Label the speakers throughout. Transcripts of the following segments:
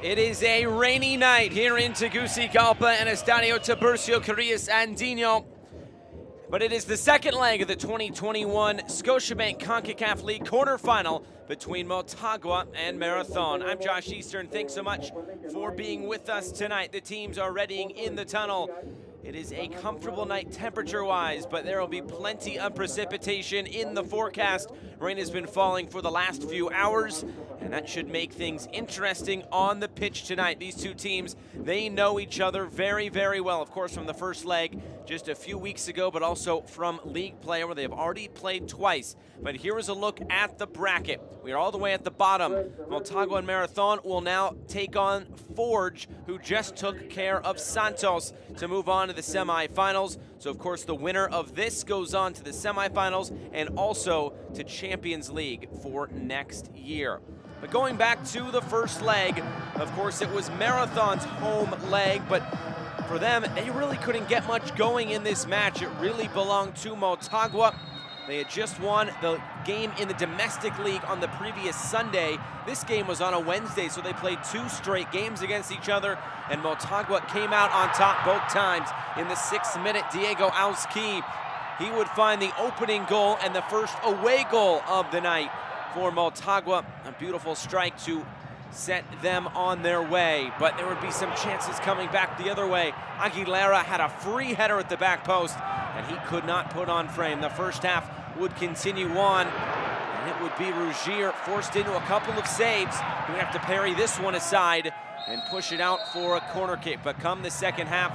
Speaker 1: It is a rainy night here in Tegucigalpa and Estadio Tiburcio Carrillas Andino. But it is the second leg of the 2021 Scotiabank Concacaf League quarterfinal between Motagua and Marathon. I'm Josh Eastern. Thanks so much for being with us tonight. The teams are readying in the tunnel. It is a comfortable night temperature-wise, but there will be plenty of precipitation in the forecast. Rain has been falling for the last few hours, and that should make things interesting on the pitch tonight. These two teams, they know each other very, very well. Of course, from the first leg just a few weeks ago, but also from league play where they have already played twice. But here is a look at the bracket. We are all the way at the bottom. Motagua and Marathon will now take on Forge, who just took care of Santos to move on to the semifinals. So, of course, the winner of this goes on to the semifinals and also to Champions League for next year. But going back to the first leg, of course, it was Marathon's home leg, but for them, they really couldn't get much going in this match. It really belonged to Motagua. They had just won the game in the domestic league on the previous Sunday. This game was on a Wednesday, so they played two straight games against each other, and Motagua came out on top both times. In the 6th minute, Diego Auski, he would find the opening goal and the first away goal of the night for Motagua. A beautiful strike to set them on their way, but there would be some chances coming back the other way. Aguilera had a free header at the back post, and he could not put on frame. The first half would continue on, and it would be Rougier forced into a couple of saves. He would have to parry this one aside and push it out for a corner kick. But come the second half,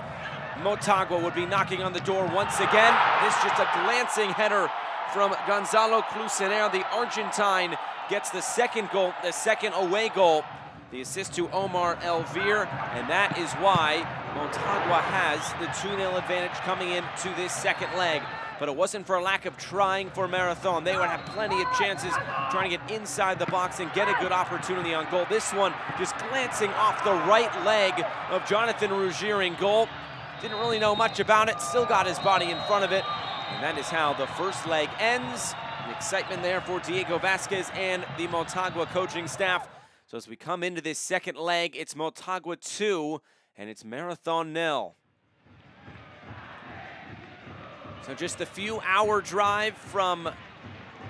Speaker 1: Motagua would be knocking on the door once again. This just a glancing header from Gonzalo Clusener, the Argentine, gets the second goal, the second away goal. The assist to Omar Elvir, and that is why Motagua has the 2-0 advantage coming into this second leg. But it wasn't for a lack of trying for Marathon. They would have plenty of chances trying to get inside the box and get a good opportunity on goal. This one just glancing off the right leg of Jonathan Rougier in goal. Didn't really know much about it, still got his body in front of it. And that is how the first leg ends. The excitement there for Diego Vasquez and the Motagua coaching staff. So as we come into this second leg, it's Motagua 2 and it's Marathon 0. So just a few hour drive from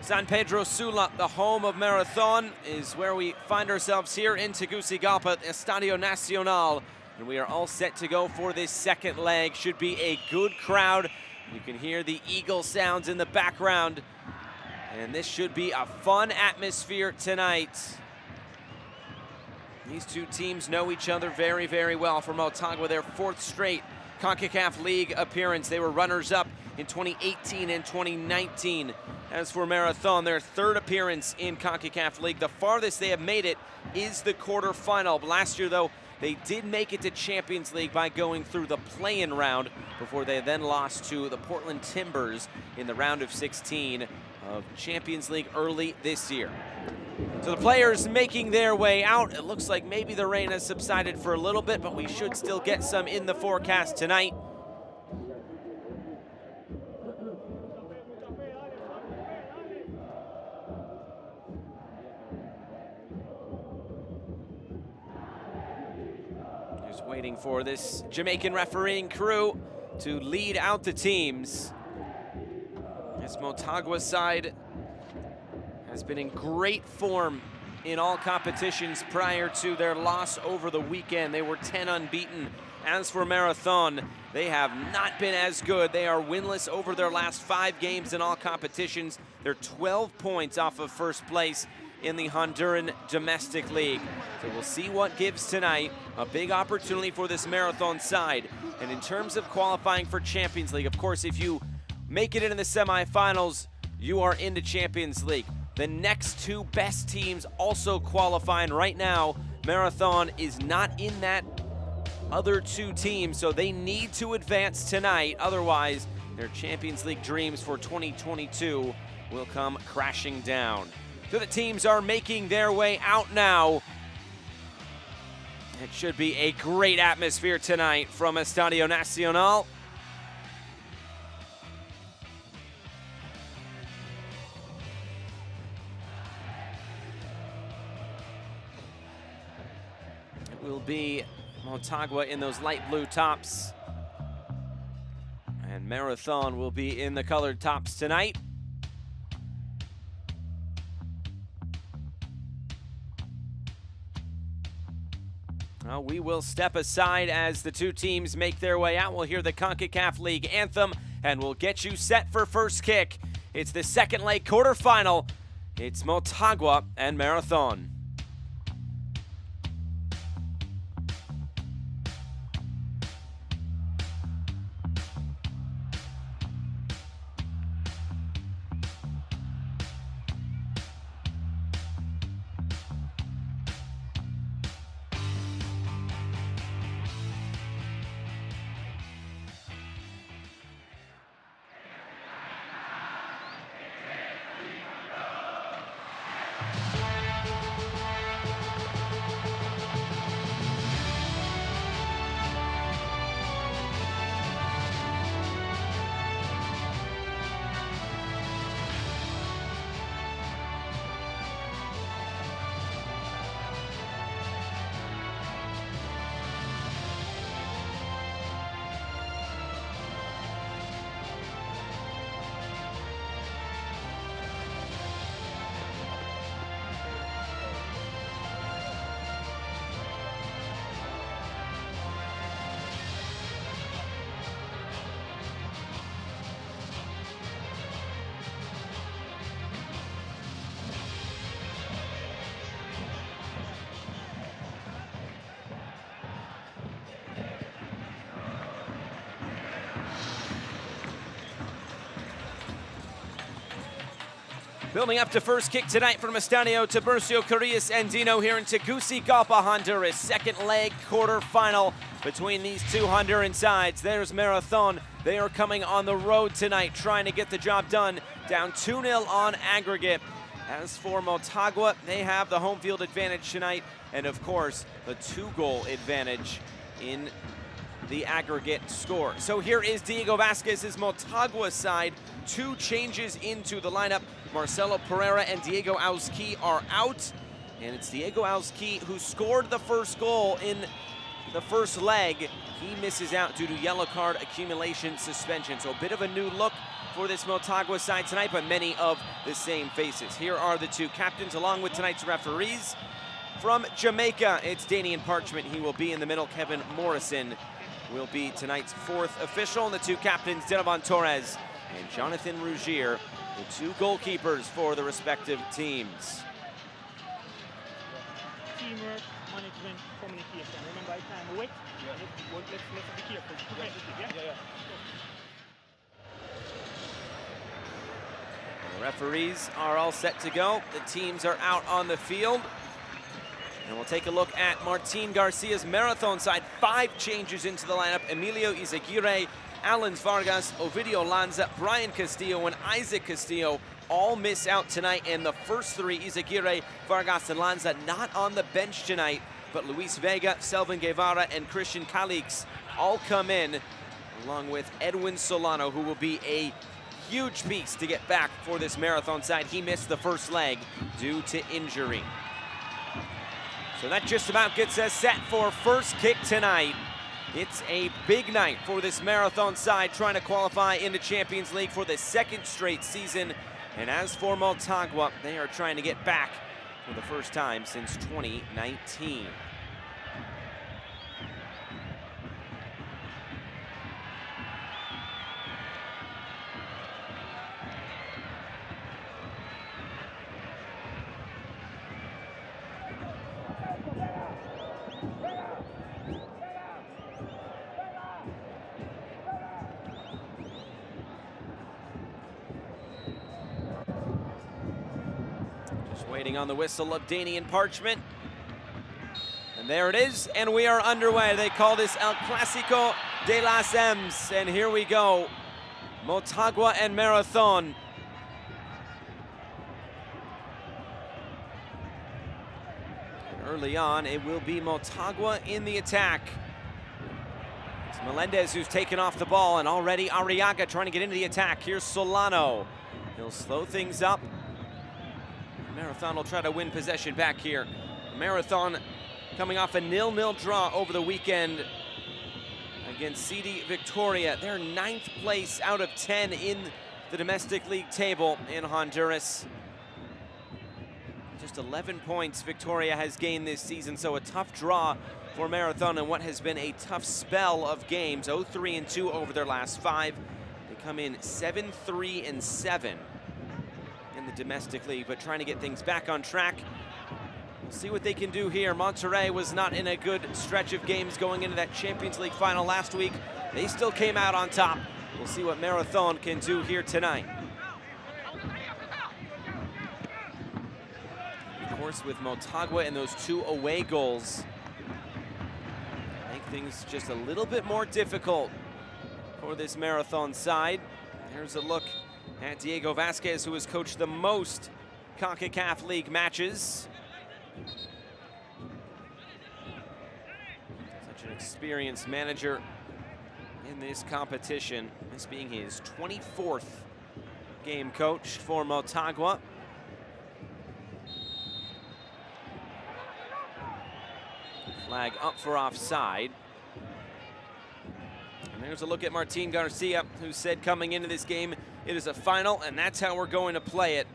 Speaker 1: San Pedro Sula, the home of Marathon, is where we find ourselves here in Tegucigalpa, Estadio Nacional. And we are all set to go for this second leg. Should be a good crowd. You can hear the eagle sounds in the background. And this should be a fun atmosphere tonight. These two teams know each other very, very well. For Motagua, their 4th straight CONCACAF League appearance. They were runners-up in 2018 and 2019. As for Marathon, their 3rd appearance in CONCACAF League. The farthest they have made it is the quarterfinal. Last year, though, they did make it to Champions League by going through the play-in round before they then lost to the Portland Timbers in the round of 16 of Champions League early this year. So the players making their way out. It looks like maybe the rain has subsided for a little bit, but we should still get some in the forecast tonight. Just waiting for this Jamaican refereeing crew to lead out the teams. This Motagua side has been in great form in all competitions prior to their loss over the weekend. They were 10 unbeaten. As for Marathon, they have not been as good. They are winless over their last 5 games in all competitions. They're 12 points off of first place in the Honduran Domestic League. So we'll see what gives tonight. A big opportunity for this Marathon side. And in terms of qualifying for Champions League, of course, if you make it into the semifinals, you are into Champions League. The next 2 best teams also qualifying right now. Marathon is not in that other 2 teams, so they need to advance tonight. Otherwise, their Champions League dreams for 2022 will come crashing down. So the teams are making their way out now. It should be a great atmosphere tonight from Estadio Nacional. will be Motagua in those light blue tops. And Marathon will be in the colored tops tonight. Well, we will step aside as the two teams make their way out. We'll hear the CONCACAF League anthem, and we'll get you set for first kick. It's the second leg quarterfinal. It's Motagua and Marathon. Building up to first kick tonight from Estadio Tiburcio Carrillas Andino here in Tegucigalpa, Honduras. Second leg quarterfinal between these two Honduran sides. There's Marathon. They are coming on the road tonight, trying to get the job done. Down 2-0 on aggregate. As for Motagua, they have the home field advantage tonight, and of course, the 2-goal advantage in the aggregate score. So here is Diego Vasquez's Motagua side. Two changes into the lineup. Marcelo Pereira and Diego Auski are out, and it's Diego Auski who scored the first goal in the first leg. He misses out due to yellow card accumulation suspension. So a bit of a new look for this Motagua side tonight, but many of the same faces. Here are the two captains along with tonight's referees. From Jamaica, it's Danian Parchment. He will be in the middle. Kevin Morrison will be tonight's fourth official. And the two captains, Denovan Torres and Jonathan Rougier, the two goalkeepers for the respective teams.
Speaker 2: Teamwork, management, communication. Remember, I time away. Let's be careful. Yeah.
Speaker 1: The referees are all set to go. The teams are out on the field. And we'll take a look at Martin Garcia's Marathon side. 5 changes into the lineup. Emilio Izaguirre, Alan Vargas, Ovidio Lanza, Brian Castillo, and Isaac Castillo all miss out tonight. And the first 3, Izaguirre, Vargas, and Lanza, not on the bench tonight. But Luis Vega, Selvin Guevara, and Christian Calix all come in, along with Edwin Solano, who will be a huge piece to get back for this Marathon side. He missed the first leg due to injury. So that just about gets us set for first kick tonight. It's a big night for this Marathon side, trying to qualify in the Champions League for the 2nd straight season. And as for Motagua, they are trying to get back for the first time since 2019. Waiting on the whistle of Danian Parchment. And there it is, and we are underway. They call this El Clásico de las Ems, and here we go. Motagua and Marathon. And early on, it will be Motagua in the attack. It's Melendez who's taken off the ball, and already Arriaga trying to get into the attack. Here's Solano. He'll slow things up. Marathon will try to win possession back here. Marathon coming off a 0-0 draw over the weekend against CD Victoria. They're 9th place out of 10 in the domestic league table in Honduras. Just 11 points Victoria has gained this season, so a tough draw for Marathon in what has been a tough spell of games. 0-3-2 over their last 5. They come in 7-3-7 in the domestic league, but trying to get things back on track. We'll see what they can do here. Monterrey was not in a good stretch of games going into that Champions League final last week. They still came out on top. We'll see what Marathon can do here tonight. Of course, with Motagua and those 2 away goals, make things just a little bit more difficult for this Marathon side. Here's a look at Diego Vasquez, who has coached the most CONCACAF League matches. Such an experienced manager in this competition, this being his 24th game coach for Motagua. Flag up for offside. And there's a look at Martin Garcia, who said coming into this game, it is a final, and that's how we're going to play it.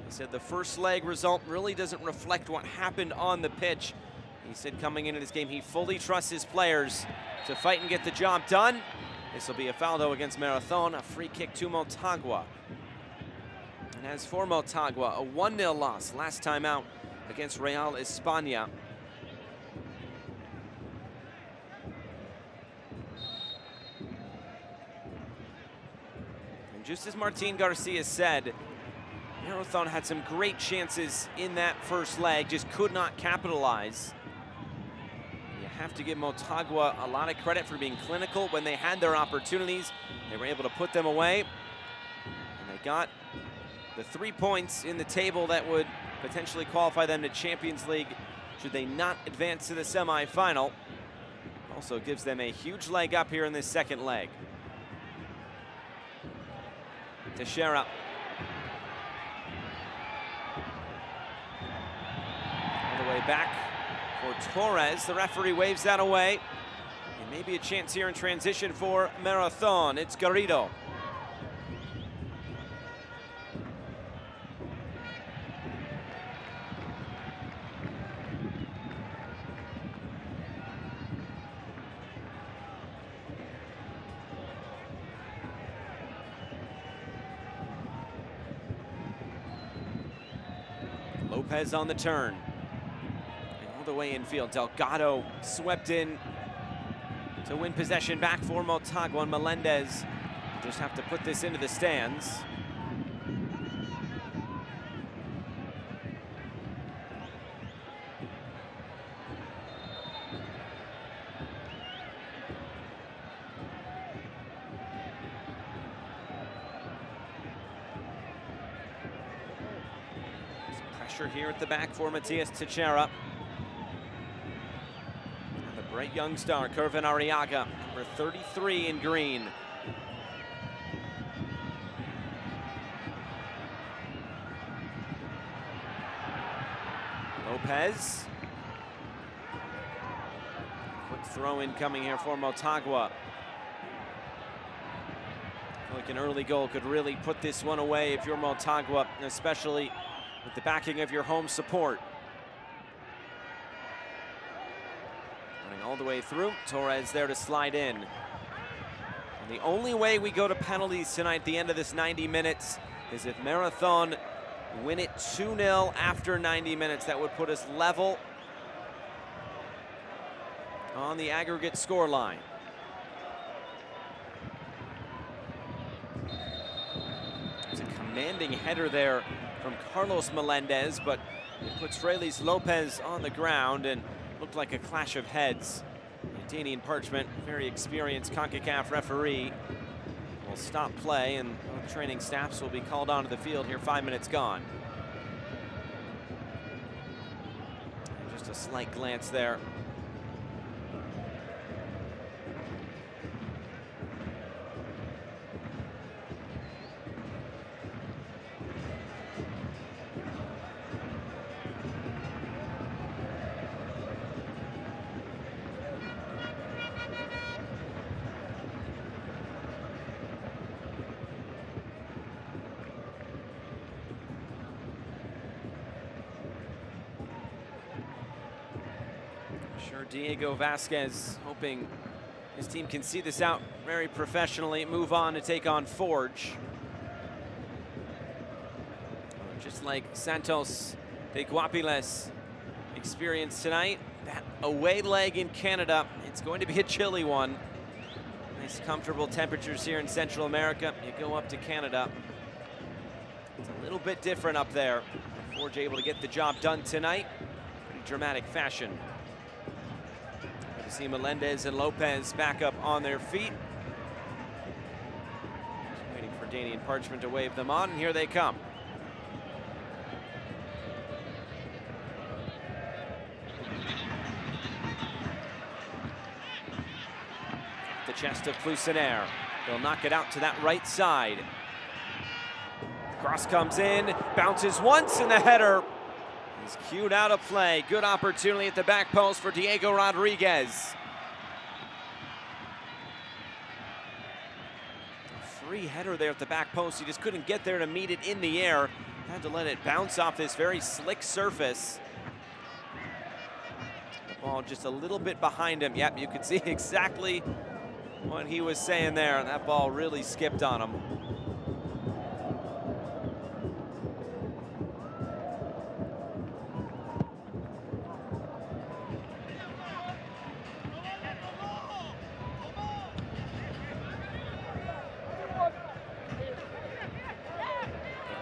Speaker 1: He said the first leg result really doesn't reflect what happened on the pitch. He said coming into this game, he fully trusts his players to fight and get the job done. This will be a foul, though, against Marathon, a free kick to Motagua. And as for Motagua, a 1-0 loss last time out against Real España. And just as Martin Garcia said, Marathon had some great chances in that first leg, just could not capitalize. You have to give Motagua a lot of credit for being clinical when they had their opportunities. They were able to put them away, and they got the 3 points in the table that would potentially qualify them to Champions League should they not advance to the semifinal. Also gives them a huge leg up here in this second leg. Teixeira. All the way back for Torres. The referee waves that away. And maybe a chance here in transition for Marathon. It's Garrido. Lopez on the turn. And all the way infield, Delgado swept in to win possession back for Motagua, and Melendez just have to put this into the stands. Here at the back for Matias Teixeira. And the bright young star, Kervin Arriaga, number 33 in green. Lopez. Quick throw in coming here for Motagua. I feel like an early goal could really put this one away if you're Motagua, especially with the backing of your home support. Running all the way through, Torres there to slide in. And the only way we go to penalties tonight at the end of this 90 minutes is if Marathon win it 2-0 after 90 minutes. That would put us level on the aggregate score line. It's a commanding header there from Carlos Melendez, but it puts Frailes Lopez on the ground and looked like a clash of heads. Danian Parchment, very experienced CONCACAF referee, will stop play, and both training staffs will be called onto the field here, 5 minutes gone. And just a slight glance there. Sure, Diego Vasquez hoping his team can see this out very professionally, move on to take on Forge. Just like Santos de Guapiles experienced tonight, that away leg in Canada, it's going to be a chilly one. Nice comfortable temperatures here in Central America. You go up to Canada, it's a little bit different up there. Forge able to get the job done tonight. Pretty dramatic fashion. Good to see Melendez and Lopez back up on their feet. Just waiting for Danny and Parchment to wave them on, and here they come. The chest of Clusenaire. They'll knock it out to that right side. Cross comes in, bounces once, and the header is cued out of play. Good opportunity at the back post for Diego Rodriguez. A free header there at the back post. He just couldn't get there to meet it in the air. Had to let it bounce off this very slick surface. The ball just a little bit behind him. Yep, you could see exactly what he was saying there. That ball really skipped on him.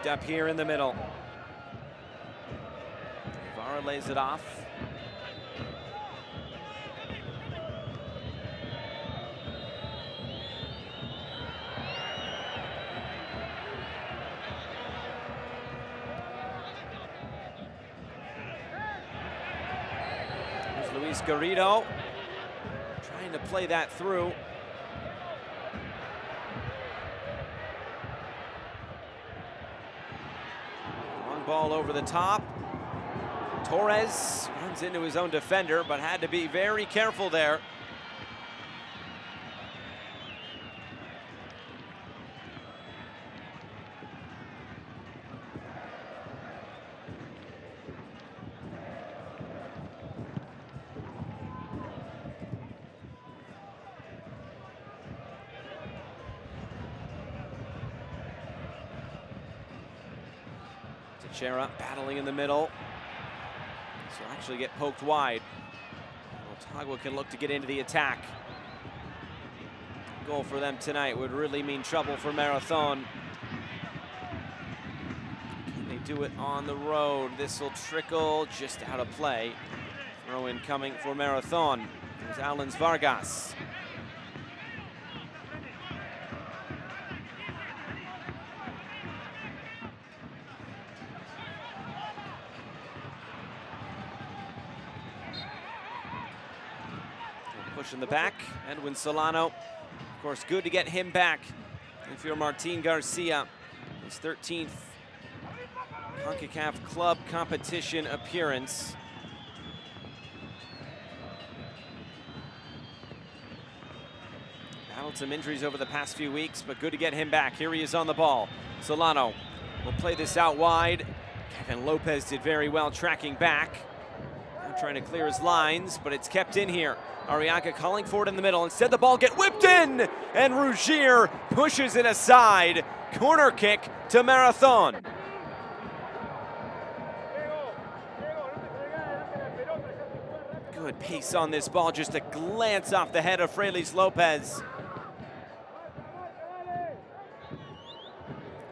Speaker 1: Up here in the middle. Ibarra lays it off. There's Luis Garrido trying to play that through. Ball over the top. Torres runs into his own defender, but had to be very careful there. Chera battling in the middle. So actually get poked wide. Motagua can look to get into the attack. Goal for them tonight would really mean trouble for Marathon. Can they do it on the road? This will trickle just out of play. Throw in coming for Marathon. There's Alens Vargas. Push in the back, Edwin Solano. Of course, good to get him back. And for Martin Garcia, his 13th CONCACAF club competition appearance. Battled some injuries over the past few weeks, but good to get him back. Here he is on the ball. Solano will play this out wide. Kevin Lopez did very well tracking back. Now trying to clear his lines, but it's kept in here. Arriaga calling for it in the middle. Instead, the ball get whipped in, and Rougier pushes it aside. Corner kick to Marathon. Good pace on this ball, just a glance off the head of Frailes Lopez.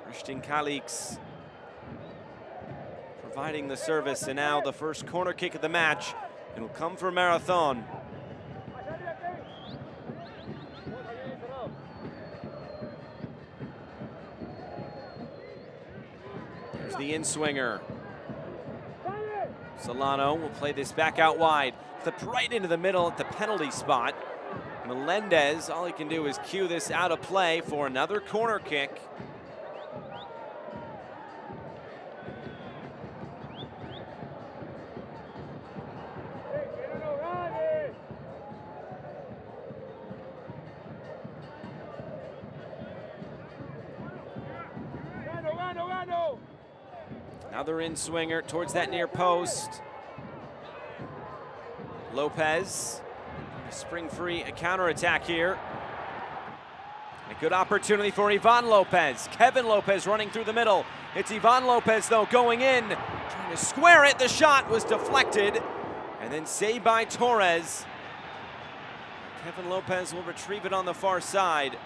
Speaker 1: Christian Calix providing the service, and now the first corner kick of the match. It will come for Marathon. There's the in-swinger. Solano will play this back out wide. Flipped right into the middle at the penalty spot. Melendez, all he can do is cue this out of play for another corner kick. Another in-swinger towards that near post. Lopez, spring free, a counterattack here. A good opportunity for Ivan Lopez. Kevin Lopez running through the middle. It's Ivan Lopez though going in, trying to square it. The shot was deflected and then saved by Torres. Kevin Lopez will retrieve it on the far side.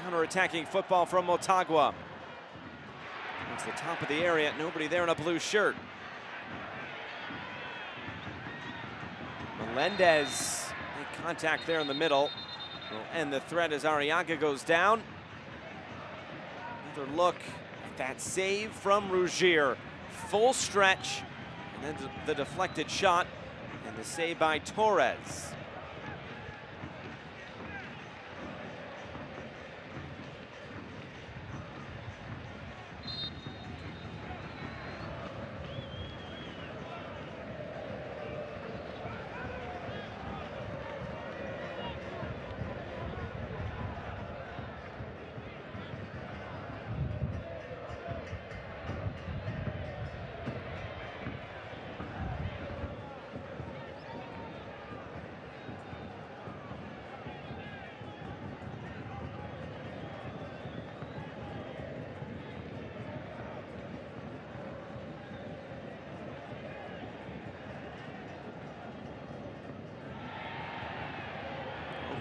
Speaker 1: Counter-attacking football from Motagua. It's the top of the area, nobody there in a blue shirt. Melendez, make contact there in the middle. Will end the threat as Arriaga goes down. Another look at that save from Rougier. Full stretch, and then the deflected shot, and the save by Torres.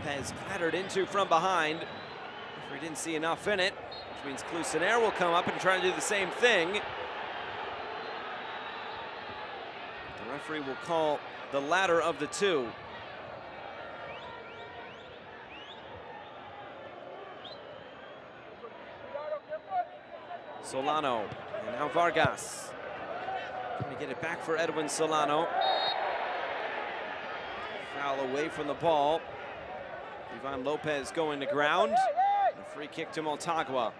Speaker 1: Lopez clattered into from behind. Referee didn't see enough in it, which means Clusenaire will come up and try to do the same thing. The referee will call the latter of the two. Solano, and now Vargas. Trying to get it back for Edwin Solano. Foul away from the ball. Ivan Lopez going to ground. A free kick to Motagua.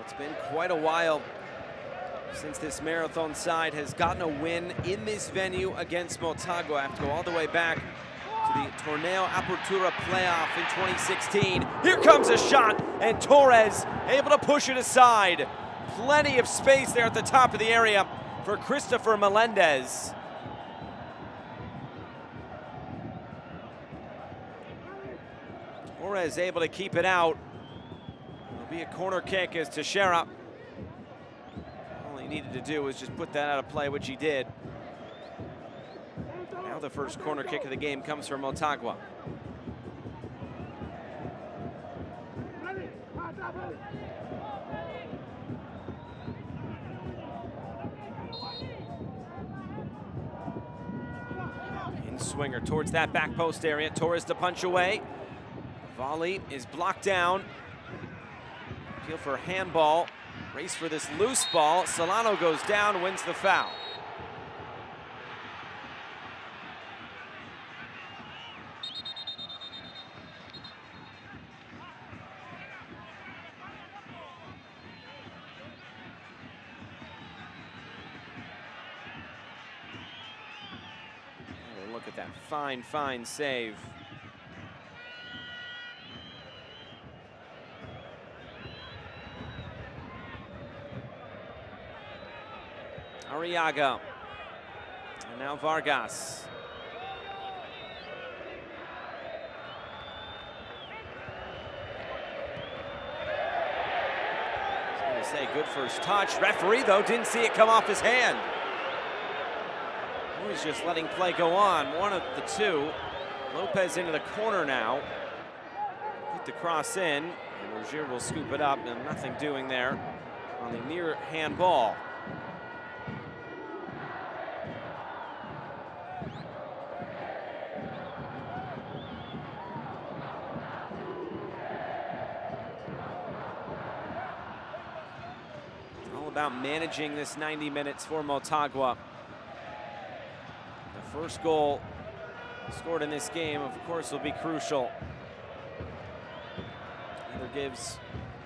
Speaker 1: It's been quite a while since this Marathon side has gotten a win in this venue against Motagua. I have to go all the way back to the Torneo Apertura playoff in 2016. Here comes a shot, and Torres able to push it aside. Plenty of space there at the top of the area for Christopher Melendez. Torres able to keep it out. It'll be a corner kick as Teixeira. All he needed to do was just put that out of play, which he did. Now the first corner kick of the game comes from Motagua. In swinger towards that back post area. Torres to punch away. Volley is blocked down. Appeal for handball. Race for this loose ball. Solano goes down, wins the foul. Look at that fine, fine save. Arriaga. And now Vargas. I was going to say good first touch. Referee, though, didn't see it come off his hand. He's just letting play go on. One of the two. Lopez into the corner now. Put the cross in. And Rougier will scoop it up, and nothing doing there on the near handball. All about managing this 90 minutes for Motagua. The first goal scored in this game, of course, will be crucial. Either gives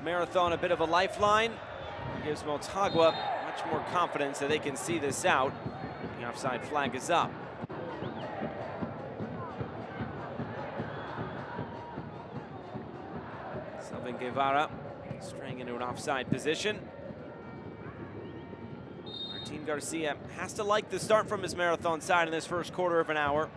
Speaker 1: Marathon a bit of a lifeline, or gives Motagua much more confidence that they can see this out. The offside flag is up. Selvin Guevara straying into an offside position. Martin Garcia has to like the start from his Marathon side in this first quarter of an hour.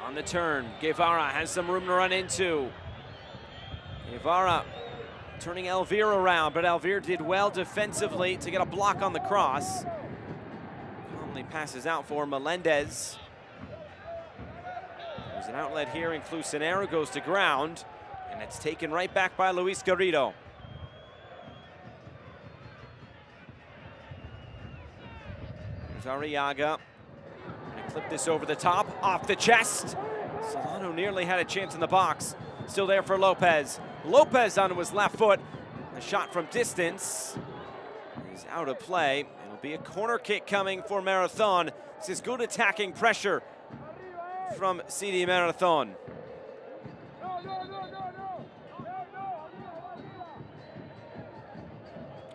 Speaker 1: On the turn, Guevara has some room to run into. Guevara turning Elvire around, but Elvire did well defensively to get a block on the cross. Calmly passes out for Melendez. There's an outlet here, and Clusinero goes to ground, and it's taken right back by Luis Garrido. There's Arriaga. Clip this over the top, off the chest. Solano nearly had a chance in the box. Still there for Lopez. Lopez on his left foot. The shot from distance is out of play. It'll be a corner kick coming for Marathon. This is good attacking pressure from CD Marathon.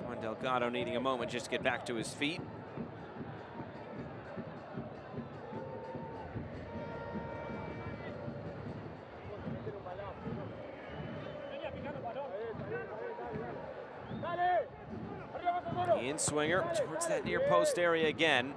Speaker 1: Juan Delgado needing a moment just to get back to his feet. In swinger towards that near post area again.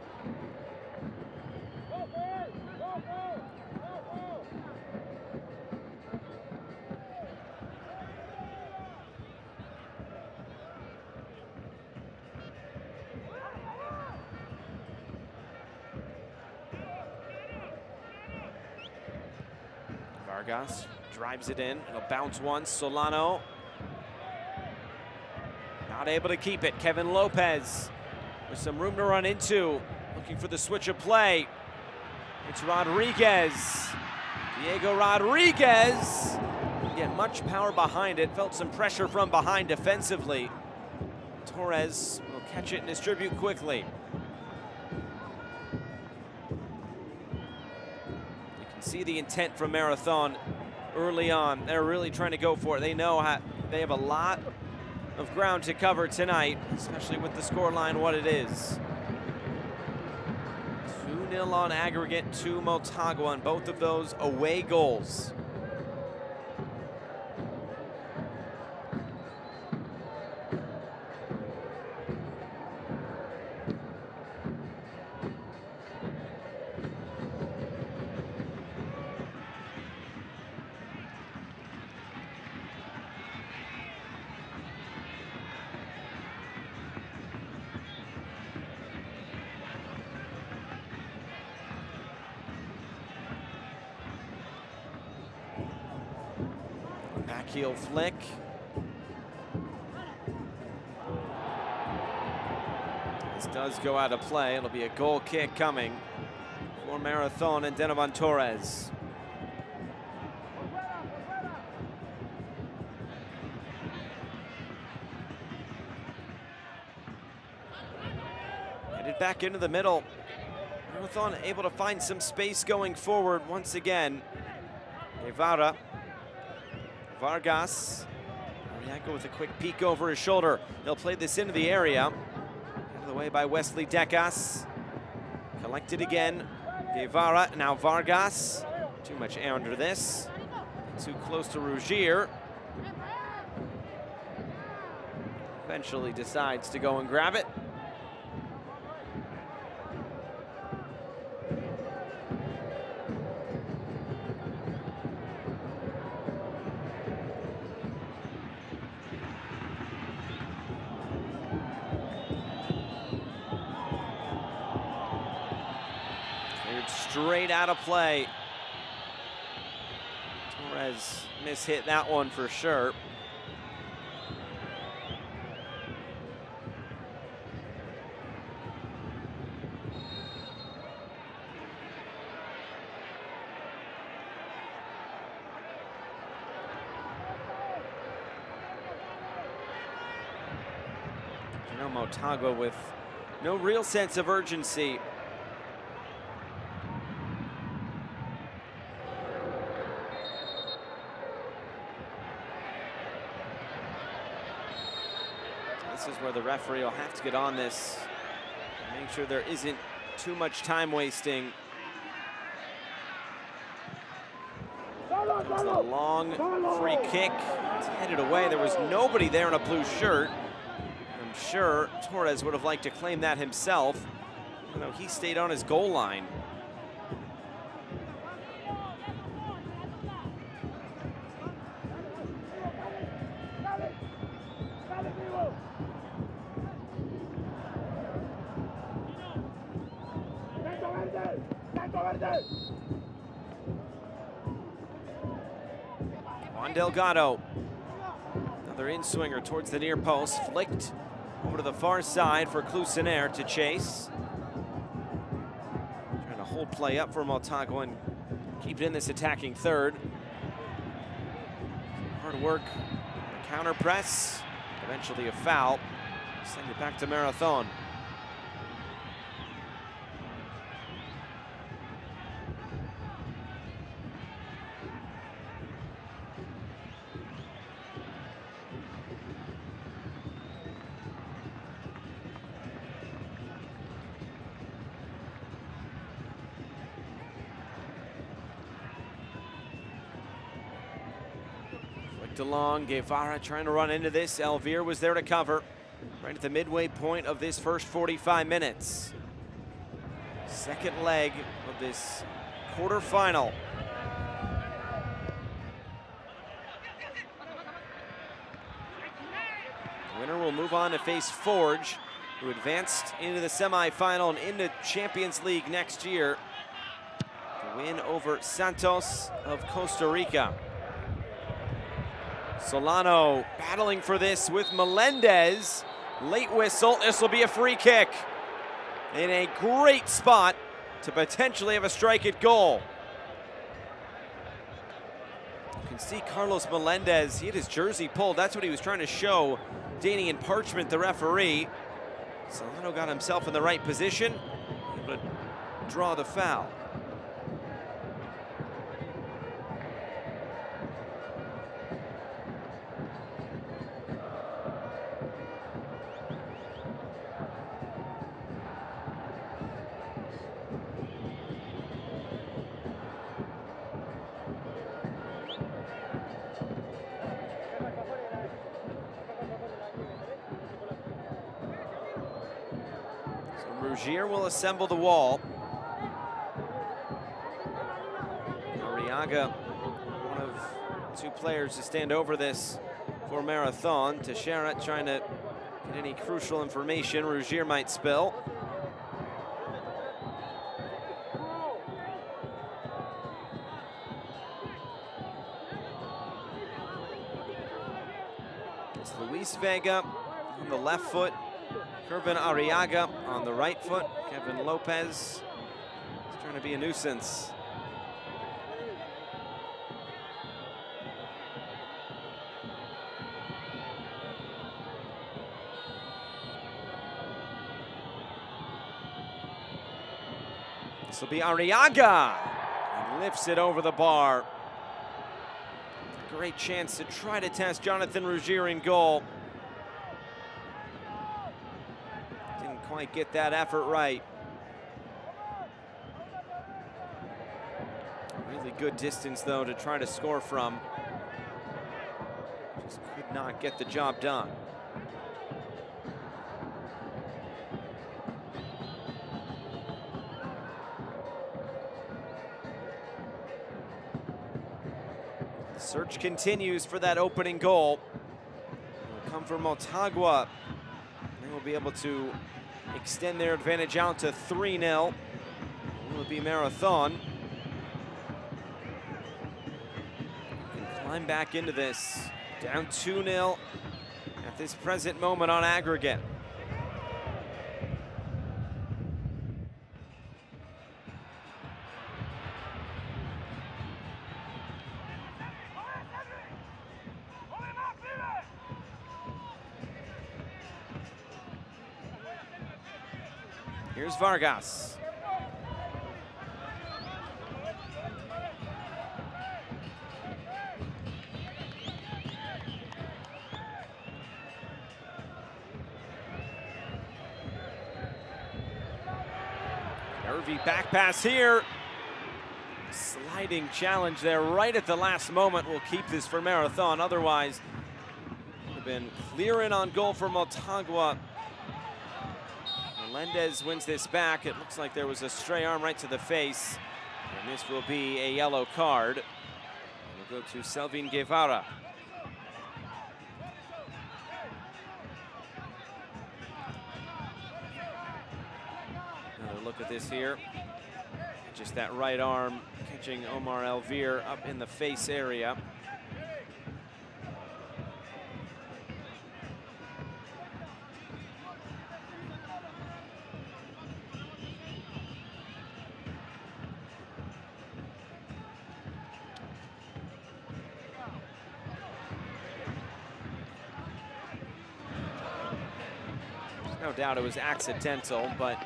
Speaker 1: Vargas drives it in. It'll bounce once. Solano not able to keep it. Kevin Lopez with some room to run into. Looking for the switch of play. It's Rodriguez. Diego Rodriguez. Didn't get much power behind it. Felt some pressure from behind defensively. Torres will catch it and distribute quickly. You can see the intent from Marathon early on. They're really trying to go for it. They know how they have a lot of ground to cover tonight, especially with the scoreline what it is. 2-0 on aggregate to Motagua, and both of those away goals. Backheel flick. This does go out of play. It'll be a goal kick coming for Marathon and Denovan Torres. Headed back into the middle. Marathon able to find some space going forward once again. Guevara. Vargas. Arriaga with a quick peek over his shoulder. They'll play this into the area. Out of the way by Wesley Decas. Collected again. Guevara, now Vargas. Too much air under this. Too close to Rougier. Eventually decides to go and grab it. Straight out of play. Torres mishit that one for sure. You know, Motagua with no real sense of urgency. This is where the referee will have to get on this and make sure there isn't too much time wasting. Comes the long free kick. It's headed away. There was nobody there in a blue shirt. I'm sure Torres would have liked to claim that himself, even though he stayed on his goal line. Juan Delgado, another in-swinger towards the near post, flicked over to the far side for Clusener to chase. Trying to hold play up for Motagua and keep it in this attacking third. Hard work, counter press, eventually a foul. Send it back to Marathon. Along, Guevara trying to run into this. Elvir was there to cover right at the midway point of this first 45 minutes. Second leg of this quarterfinal. The winner will move on to face Forge, who advanced into the semifinal and into Champions League next year to win over Santos of Costa Rica. Solano battling for this with Melendez. Late whistle, this will be a free kick. In a great spot to potentially have a strike at goal. You can see Carlos Melendez, he had his jersey pulled. That's what he was trying to show Danian Parchment, the referee. Solano got himself in the right position, able to draw the foul. Rougier will assemble the wall. Arriaga, one of two players to stand over this for Marathon. Teixeira trying to get any crucial information Rougier might spill. It's Luis Vega on the left foot. Kervin Arriaga on the right foot. Kevin Lopez is trying to be a nuisance. This will be Arriaga. He lifts it over the bar. Great chance to try to test Jonathan Rougier in goal. Quite get that effort right. Really good distance though to try to score from. Just could not get the job done. The search continues for that opening goal. It'll come from Motagua. They will be able to extend their advantage out to 3-0. Will it be Marathon? Can climb back into this. Down 2-0 at this present moment on aggregate. Here's Vargas. Nervy back pass here. Sliding challenge there right at the last moment will keep this for Marathon. Otherwise, would have been clearing on goal for Motagua. Melendez wins this back. It looks like there was a stray arm right to the face. And this will be a yellow card. We'll go to Selvin Guevara. Another look at this here. Just that right arm catching Omar Elvir up in the face area. No doubt it was accidental, but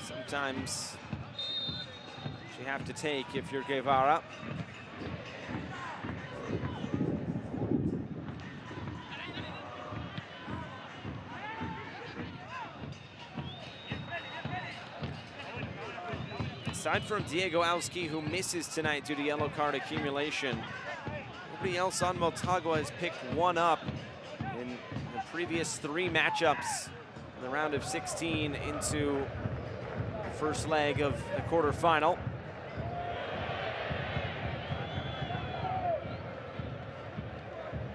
Speaker 1: sometimes you have to take if you're Guevara. Aside from Diego Alski, who misses tonight due to yellow card accumulation, nobody else on Motagua has picked one up in the previous 3 matchups in the round of 16 into the first leg of the quarterfinal.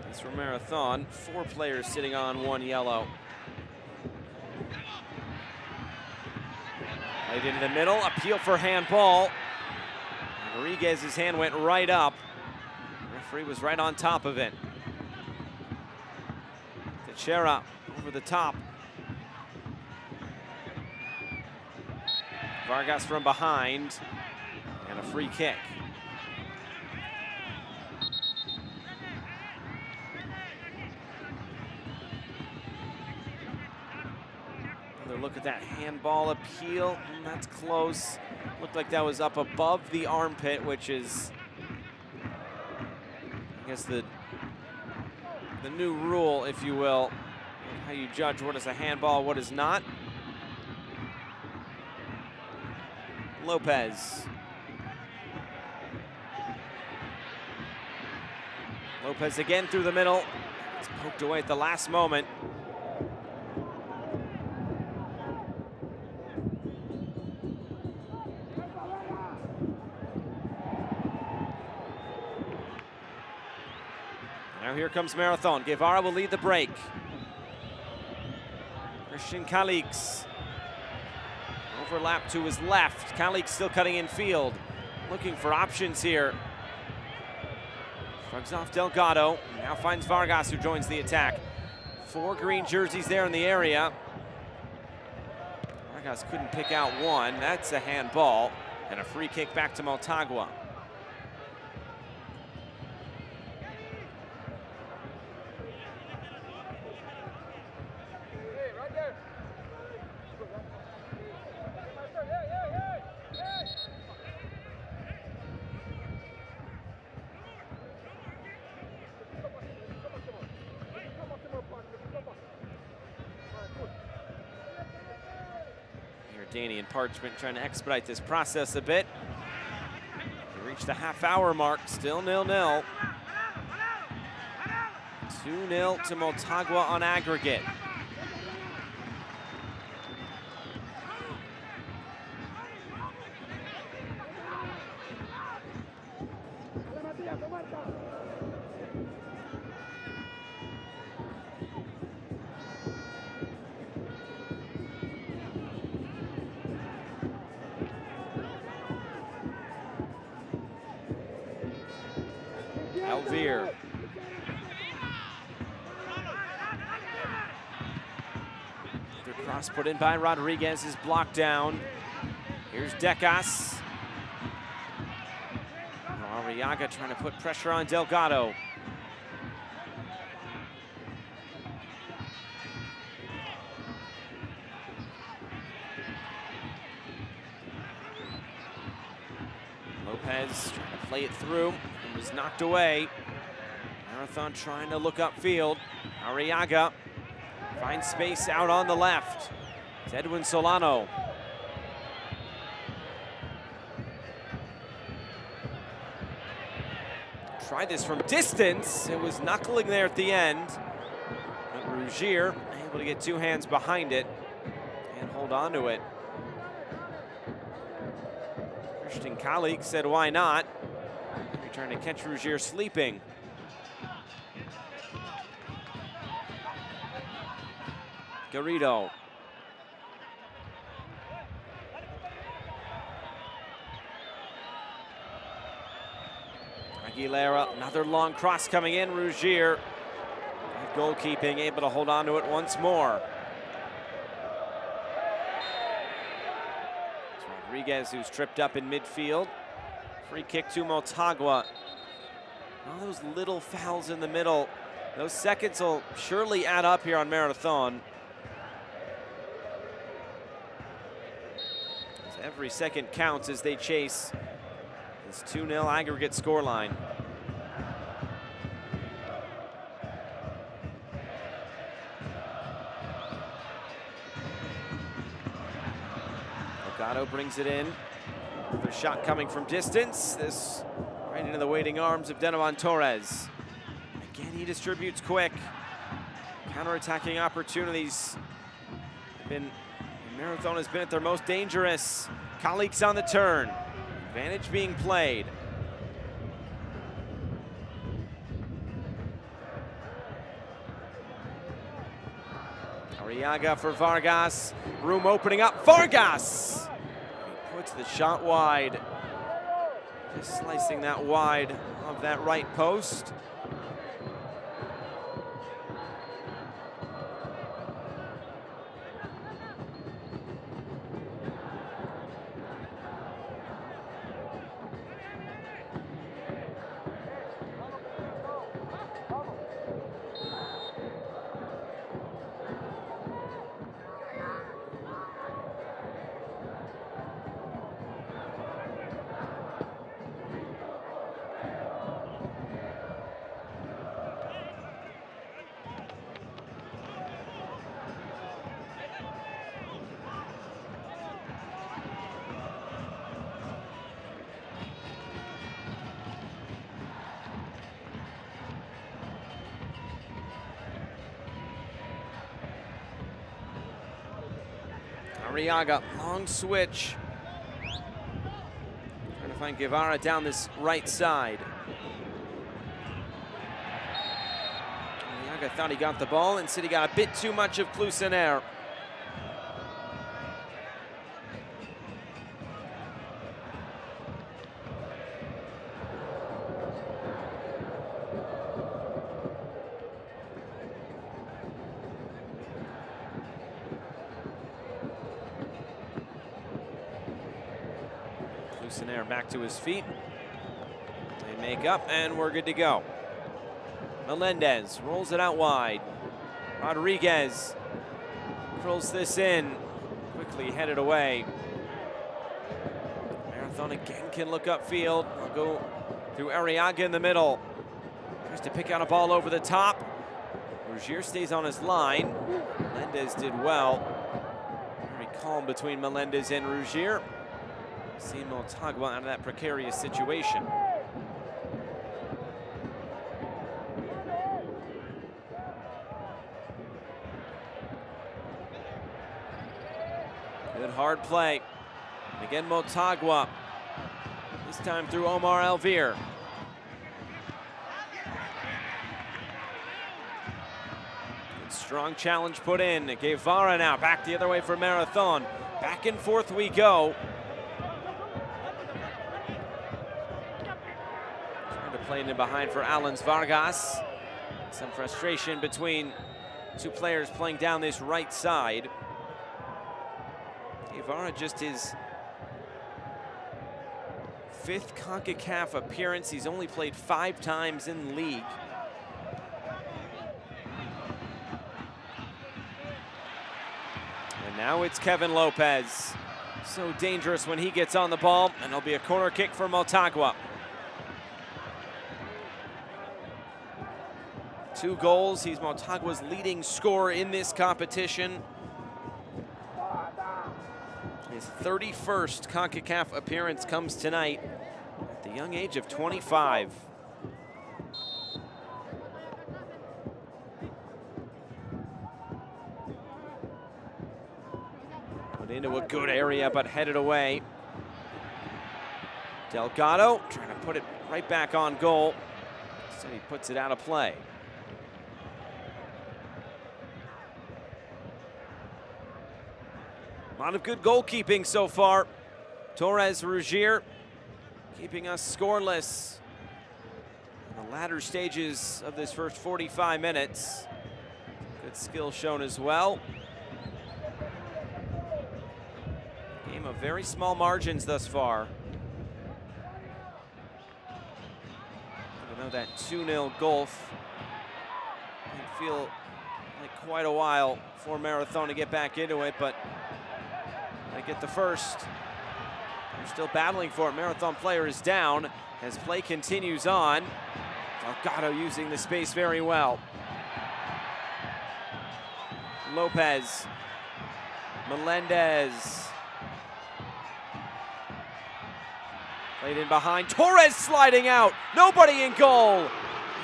Speaker 1: It's for Marathon, 4 players sitting on 1 yellow. Played into the middle, appeal for handball. Rodriguez's hand went right up. Referee was right on top of it. Teixeira over the top. Vargas from behind, and a free kick. Another look at that handball appeal, and that's close. Looked like that was up above the armpit, which is, I guess, the new rule, if you will, how you judge what is a handball, what is not. Lopez. Lopez again through the middle. It's poked away at the last moment. Now here comes Marathon. Guevara will lead the break. Christian Calix. Overlap to his left. Calix still cutting in field. Looking for options here. Shrugs off Delgado. Now finds Vargas, who joins the attack. 4 green jerseys there in the area. Vargas couldn't pick out one. That's a handball. And a free kick back to Motagua. Danny and Parchment trying to expedite this process a bit. We reach the half-hour mark, still 0-0. 2-0 to Motagua on aggregate. Elvir. The cross put in by Rodriguez is blocked down. Here's Decas. Arriaga trying to put pressure on Delgado. Lopez trying to play it through and was knocked away. Marathon trying to look upfield. Arriaga finds space out on the left. It's Edwin Solano. Tried this from distance. It was knuckling there at the end. But Rougier able to get two hands behind it and hold on to it. Christian Kalik said, why not? Maybe trying to catch Rougier sleeping. Garrido. Aguilera, another long cross coming in. Rougier, goalkeeping, able to hold on to it once more. It's Rodriguez who's tripped up in midfield. Free kick to Motagua. All those little fouls in the middle. Those seconds will surely add up here on Marathon. Every second counts as they chase this 2-0 aggregate scoreline. Delgado brings it in. Another shot coming from distance. This right into the waiting arms of Denovan Torres. Again, he distributes quick. Counter-attacking opportunities have been, Marathon has been at their most dangerous. Kalik's on the turn. Advantage being played. Arriaga for Vargas. Room opening up. Vargas! He puts the shot wide. Just slicing that wide of that right post. Arriaga, long switch. Trying to find Guevara down this right side. Arriaga thought he got the ball, instead he got a bit too much of Clusener. Clusener back to his feet. They make up and we're good to go. Melendez rolls it out wide. Rodriguez curls this in. Quickly headed away. Marathon again can look upfield. I'll go through Arriaga in the middle. Tries to pick out a ball over the top. Rougier stays on his line. Melendez did well. Very calm between Melendez and Rougier. See Motagua out of that precarious situation. Good hard play. And again, Motagua. This time through Omar Elvir. Good strong challenge put in. Guevara now back the other way for Marathon. Back and forth we go. Playing in behind for Alans Vargas. Some frustration between two players playing down this right side. Guevara just his 5th CONCACAF appearance. He's only played 5 times in the league. And now it's Kevin Lopez. So dangerous when he gets on the ball, and it'll be a corner kick for Motagua. 2 goals. He's Motagua's leading scorer in this competition. His 31st CONCACAF appearance comes tonight at the young age of 25. Put into a good area, but headed away. Delgado trying to put it right back on goal. Instead, he puts it out of play. A lot of good goalkeeping so far. Torres Rugier keeping us scoreless in the latter stages of this first 45 minutes. Good skill shown as well. Game of very small margins thus far. Even though that 2-0 gulf might feel like quite a while for Marathon to get back into it, but they get the first. They're still battling for it. Marathon player is down as play continues on. Delgado using the space very well. Lopez. Melendez. Played in behind. Torres sliding out. Nobody in goal.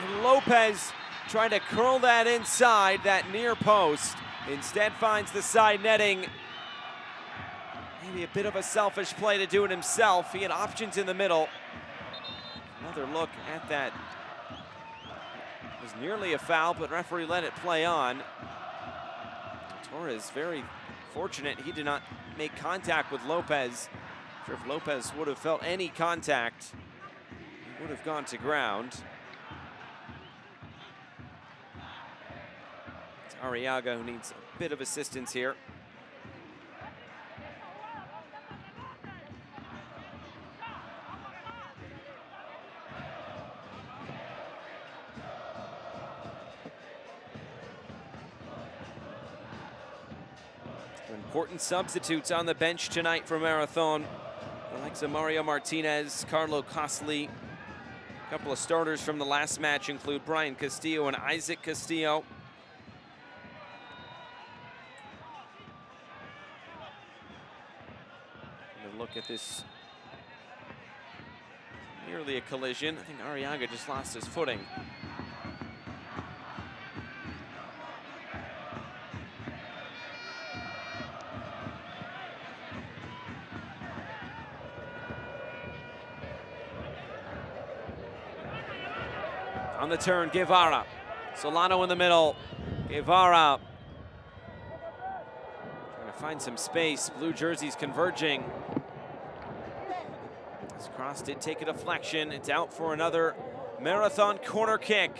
Speaker 1: And Lopez trying to curl that inside, that near post. Instead finds the side netting. Maybe a bit of a selfish play to do it himself. He had options in the middle. Another look at that. It was nearly a foul, but referee let it play on. Torres very fortunate he did not make contact with Lopez. I'm sure if Lopez would have felt any contact, he would have gone to ground. It's Arriaga who needs a bit of assistance here. Important substitutes on the bench tonight for Marathon. The likes of Mario Martinez, Carlo Costly. A couple of starters from the last match include Brian Castillo and Isaac Castillo. And a look at this. Nearly a collision. I think Arriaga just lost his footing. On the turn, Guevara. Solano in the middle. Guevara. Trying to find some space. Blue jerseys converging. This cross did take a deflection. It's out for another Marathon corner kick.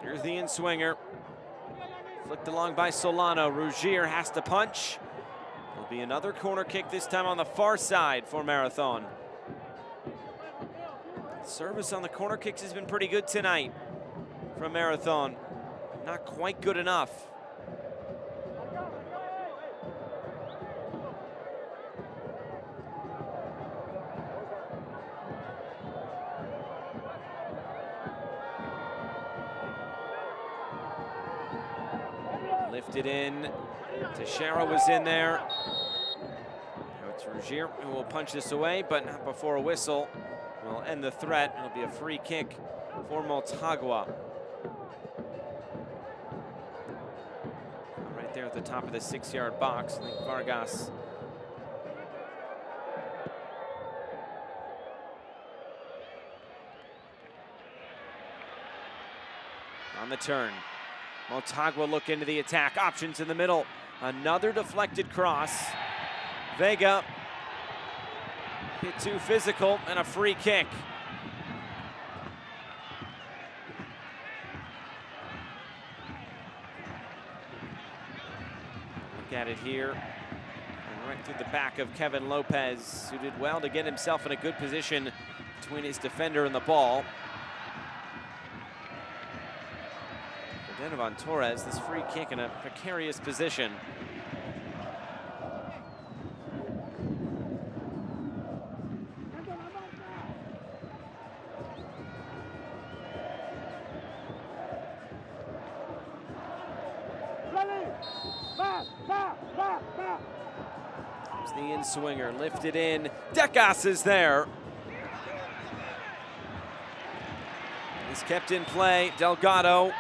Speaker 1: Here's the in-swinger. Flicked along by Solano. Rugier has to punch. It'll be another corner kick, this time on the far side for Marathon. Service on the corner kicks has been pretty good tonight from Marathon. Not quite good enough. Lifted in. Teixeira was in there. Now it's Rugier who will punch this away, but not before a whistle will end the threat. It'll be a free kick for Motagua. Right there at the top of the 6-yard box. I think Vargas. On the turn. Motagua look into the attack. Options in the middle. Another deflected cross. Vega hit too physical and a free kick. Look at it here. And right through the back of Kevin Lopez, who did well to get himself in a good position between his defender and the ball. For Denovan Torres, this free kick in a precarious position. There's the in-swinger, lifted in. Decas is there. He's kept in play. Delgado.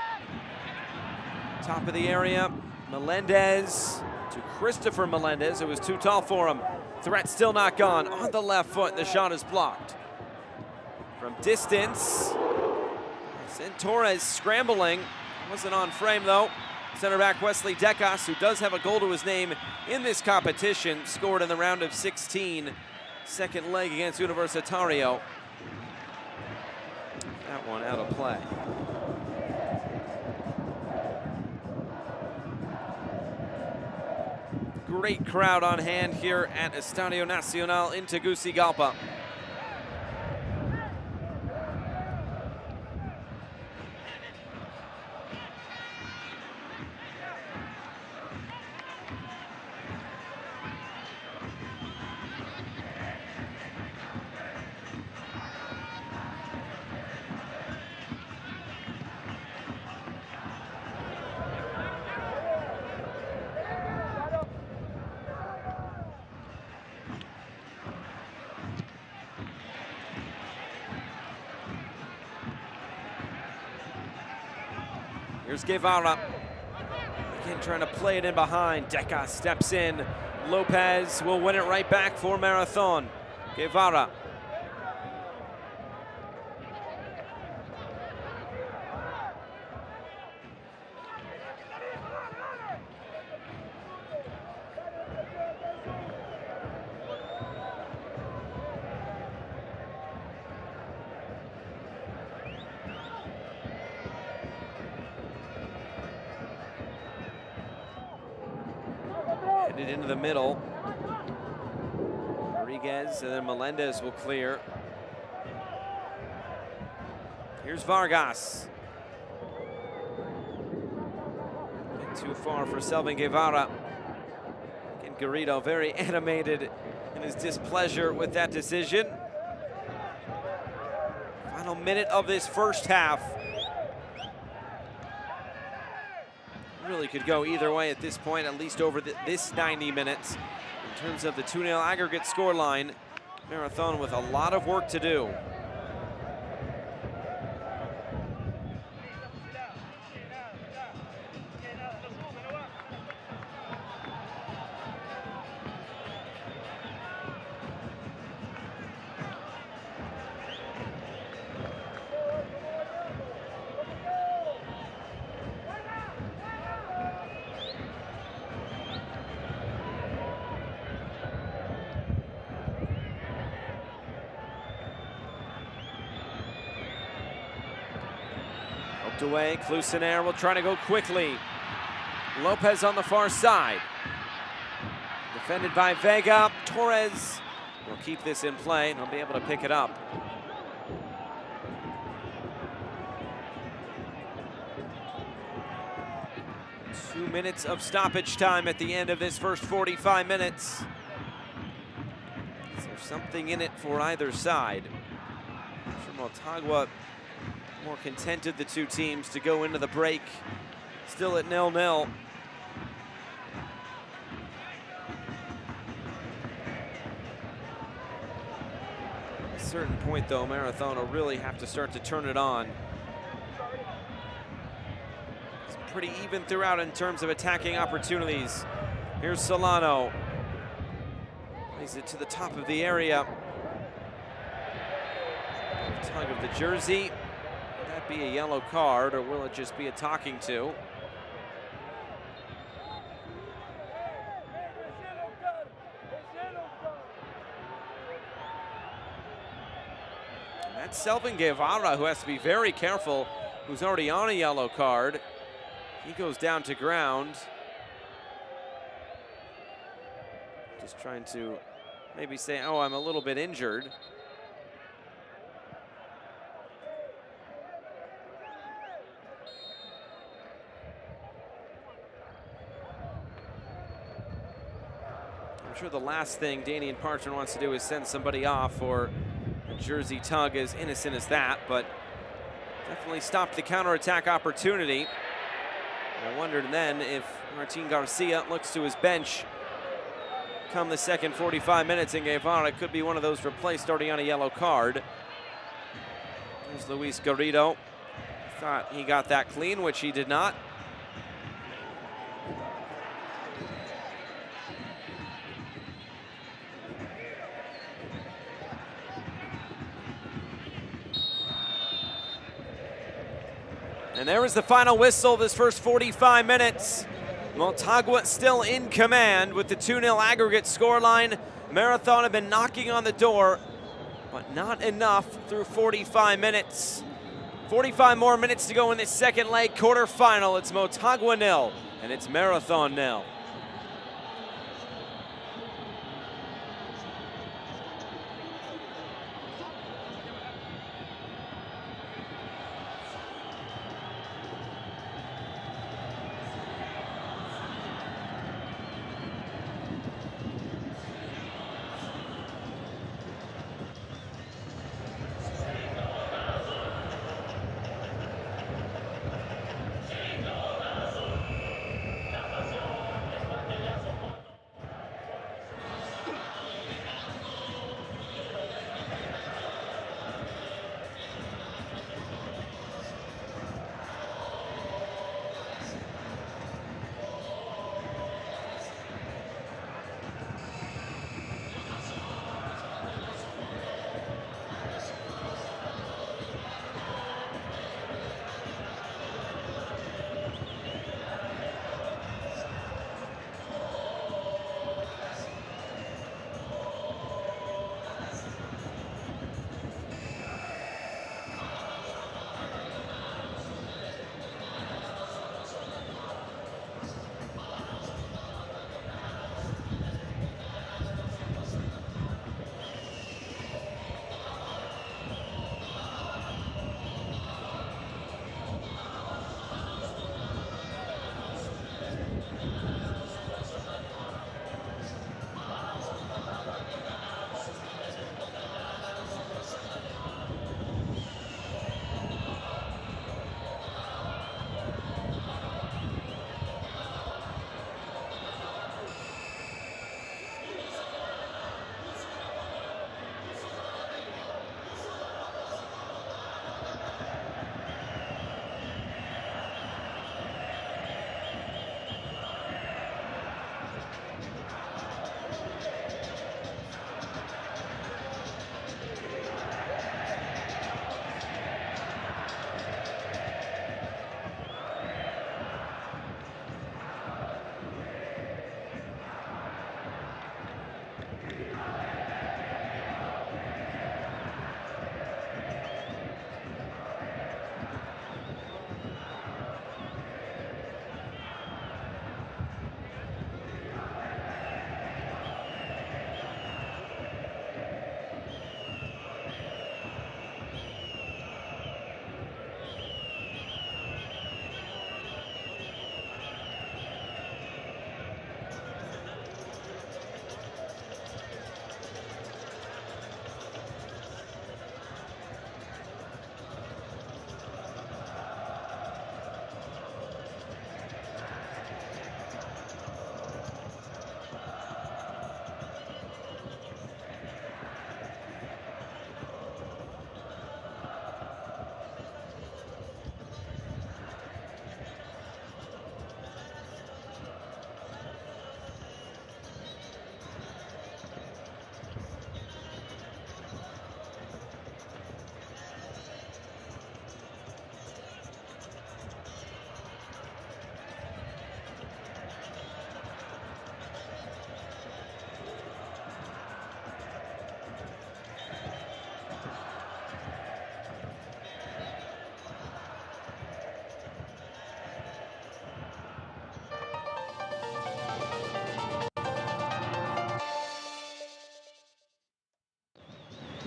Speaker 1: Top of the area. Melendez to Christopher Melendez, who was too tall for him. Threat still not gone. On the left foot, the shot is blocked. From distance, Torres scrambling. Wasn't on frame though. Center back Wesley Decas, who does have a goal to his name in this competition, scored in the round of 16. Second leg against Universitario. That one out of play. Great crowd on hand here at Estadio Nacional in Tegucigalpa. Here's Guevara. Again, trying to play it in behind. Decas steps in. Lopez will win it right back for Marathon. Guevara. Headed into the middle. Rodriguez and then Melendez will clear. Here's Vargas. Bit too far for Selvin Guevara. And Garrido very animated in his displeasure with that decision. Final minute of this first half. Really could go either way at this point, at least over this 90 minutes. In terms of the 2-0 aggregate scoreline, Marathon with a lot of work to do. Away, Clusinaire will try to go quickly. Lopez on the far side. Defended by Vega. Torres will keep this in play and he'll be able to pick it up. Two minutes of stoppage time at the end of this first 45 minutes. Is there something in it for either side? For Motagua, more contented, the two teams, to go into the break still at 0-0. At a certain point though, Marathon will really have to start to turn it on. It's pretty even throughout in terms of attacking opportunities. Here's Solano. Plays it to the top of the area. Tug of the jersey. Be a yellow card, or will it just be a talking to? And that's Selvin Guevara, who has to be very careful, who's already on a yellow card. He goes down to ground. Just trying to maybe say, oh, I'm a little bit injured. I'm sure the last thing Danian Parchment wants to do is send somebody off for a jersey tug as innocent as that, but definitely stopped the counterattack opportunity. I wondered then if Martin Garcia looks to his bench come the second 45 minutes, and Guevara could be one of those replaced already on a yellow card. There's Luis Garrido. Thought he got that clean, which he did not. And there was the final whistle this first 45 minutes. Motagua still in command with the 2-0 aggregate scoreline. Marathon have been knocking on the door, but not enough through 45 minutes. 45 more minutes to go in this second leg quarterfinal. It's Motagua 0 and it's Marathon 0.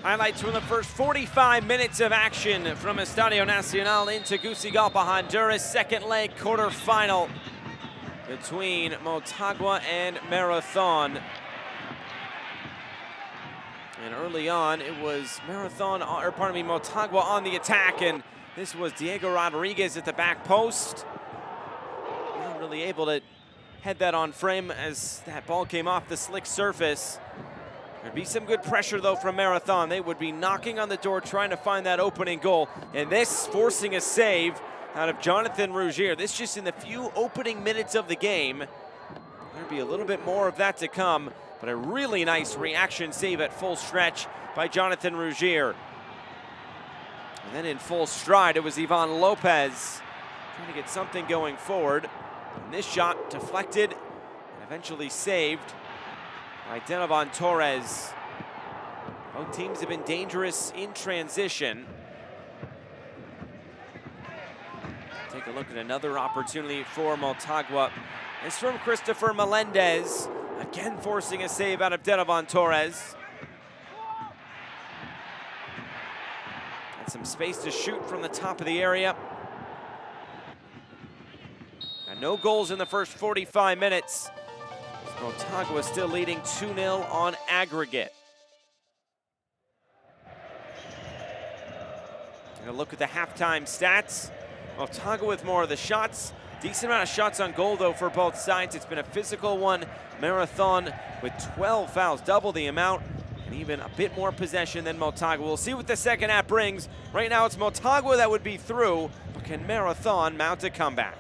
Speaker 1: Highlights from the first 45 minutes of action from Estadio Nacional in Tegucigalpa, Honduras. Second leg quarterfinal between Motagua and Marathon. And early on, it was Motagua on the attack, and this was Diego Rodriguez at the back post. Not really able to head that on frame as that ball came off the slick surface. There'd be some good pressure, though, from Marathon. They would be knocking on the door, trying to find that opening goal. And this forcing a save out of Jonathan Rougier. This just in the few opening minutes of the game. There'd be a little bit more of that to come, but a really nice reaction save at full stretch by Jonathan Rougier. And then in full stride, it was Ivan Lopez trying to get something going forward. And this shot deflected and eventually saved by Denovan Torres. Both teams have been dangerous in transition. Take a look at another opportunity for Motagua. It's from Christopher Melendez, again forcing a save out of Denovan Torres. And some space to shoot from the top of the area. And no goals in the first 45 minutes. Motagua still leading 2-0 on aggregate. Take a look at the halftime stats. Motagua with more of the shots. Decent amount of shots on goal, though, for both sides. It's been a physical one. Marathon with 12 fouls, double the amount, and even a bit more possession than Motagua. We'll see what the second half brings. Right now, it's Motagua that would be through, but can Marathon mount a comeback?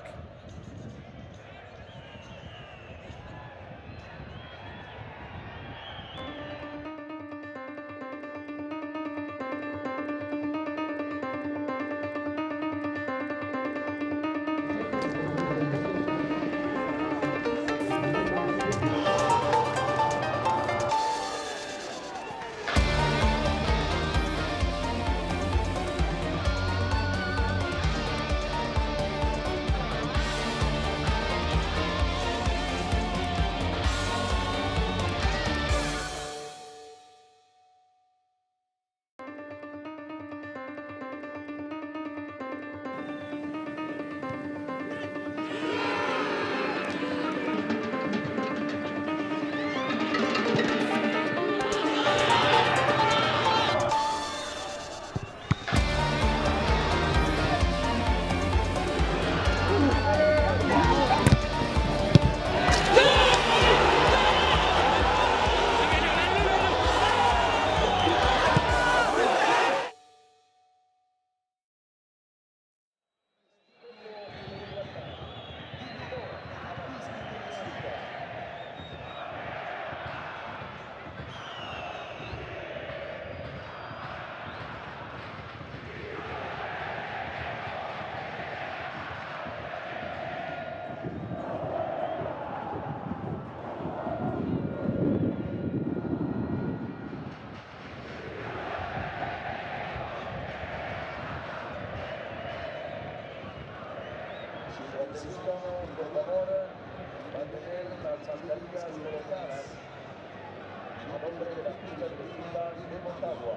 Speaker 3: Por favor, mantener las mascarillas colocadas a nombre de las filas de Motagua.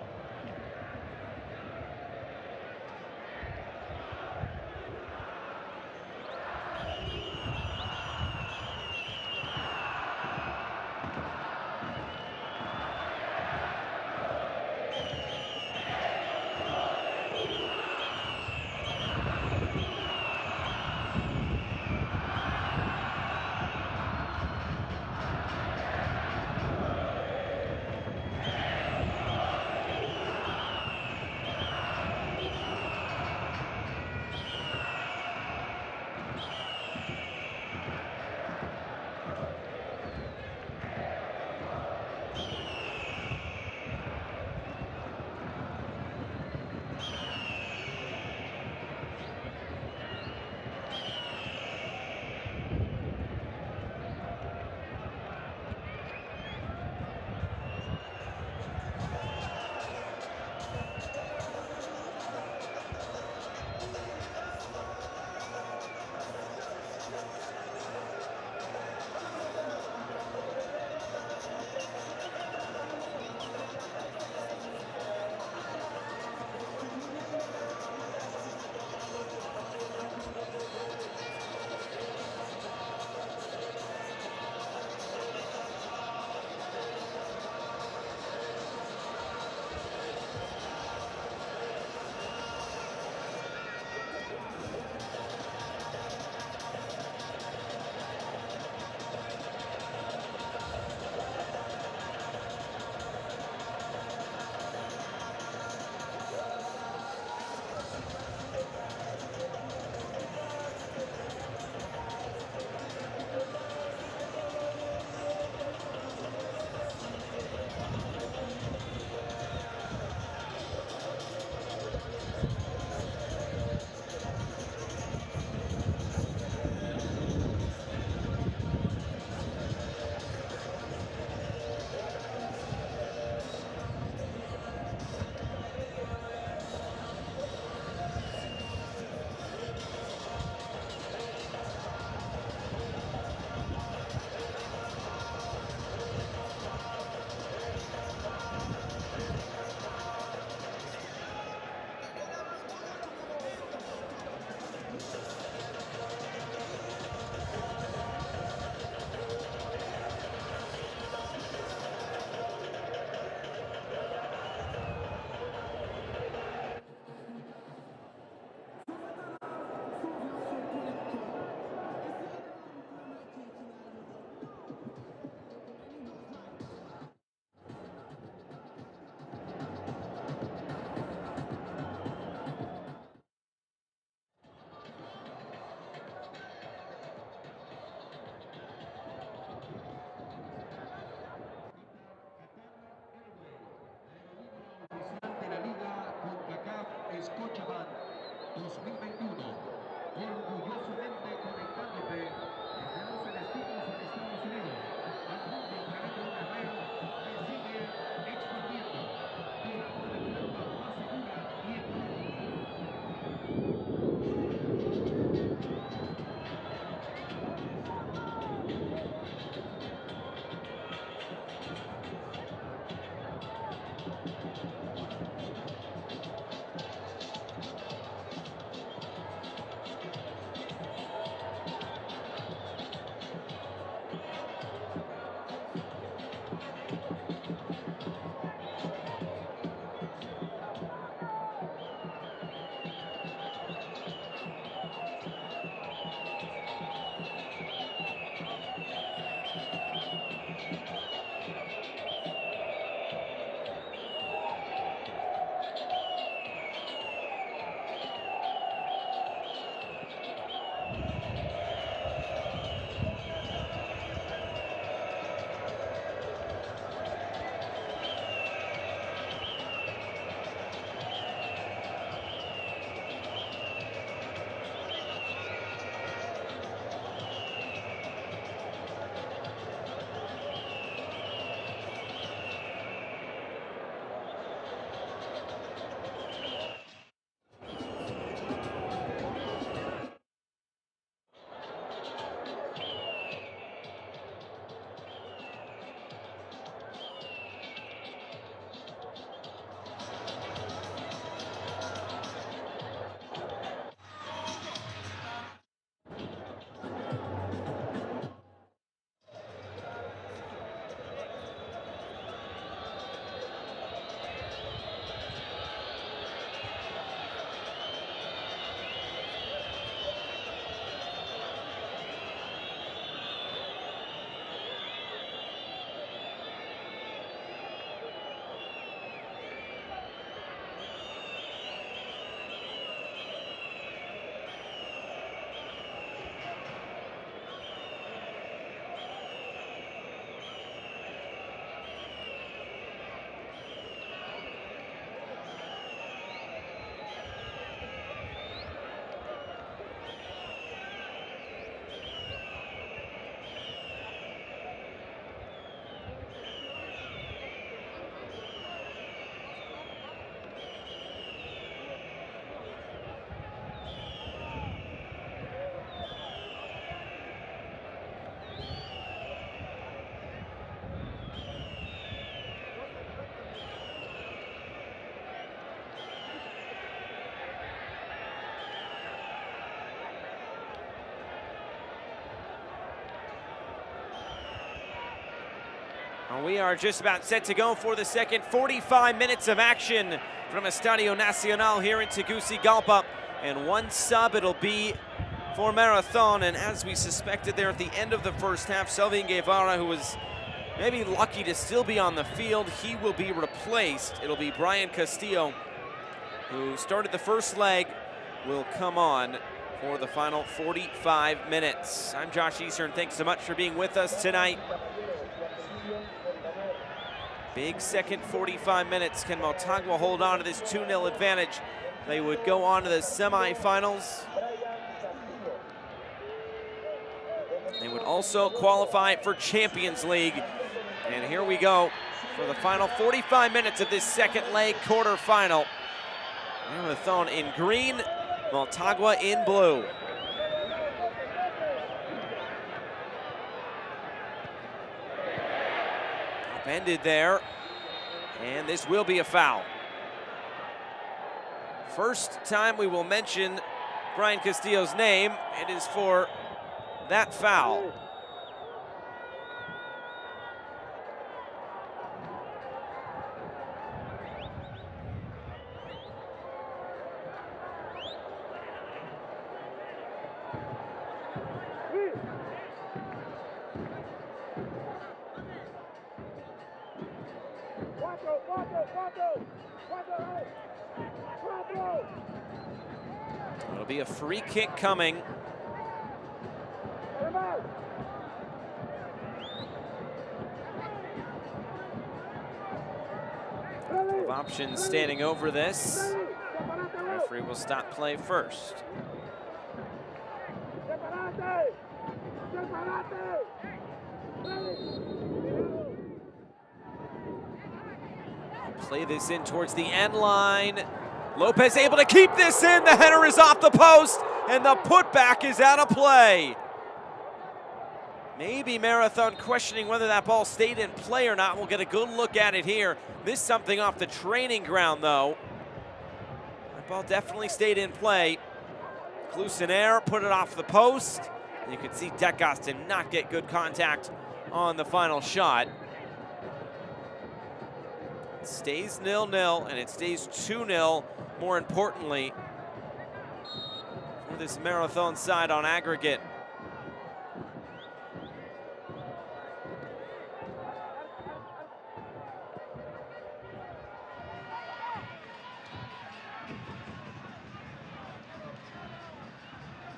Speaker 1: And we are just about set to go for the second 45 minutes of action from Estadio Nacional here in Tegucigalpa. And one sub, it'll be for Marathon. And as we suspected there at the end of the first half, Selvin Guevara, who was maybe lucky to still be on the field, he will be replaced. It'll be Brian Castillo, who started the first leg, will come on for the final 45 minutes. I'm Josh Eastern. Thanks so much for being with us tonight. Big second 45 minutes. Can Motagua hold on to this 2-0 advantage? They would go on to the semifinals. They would also qualify for Champions League. And here we go for the final 45 minutes of this second leg quarterfinal. Marathon in green, Motagua in blue. Upended there, and this will be a foul. First time we will mention Brian Castillo's name, it is for that foul. It'll be a free kick coming. Of options standing over this. The referee will stop play first. Play this in towards the end line. Lopez able to keep this in. The header is off the post, and the putback is out of play. Maybe Marathon questioning whether that ball stayed in play or not. We'll get a good look at it here. Missed something off the training ground, though. That ball definitely stayed in play. Clusenaire put it off the post. And you can see Decas did not get good contact on the final shot. It stays 0-0, and it stays 2-0, more importantly, for this Marathon side on aggregate.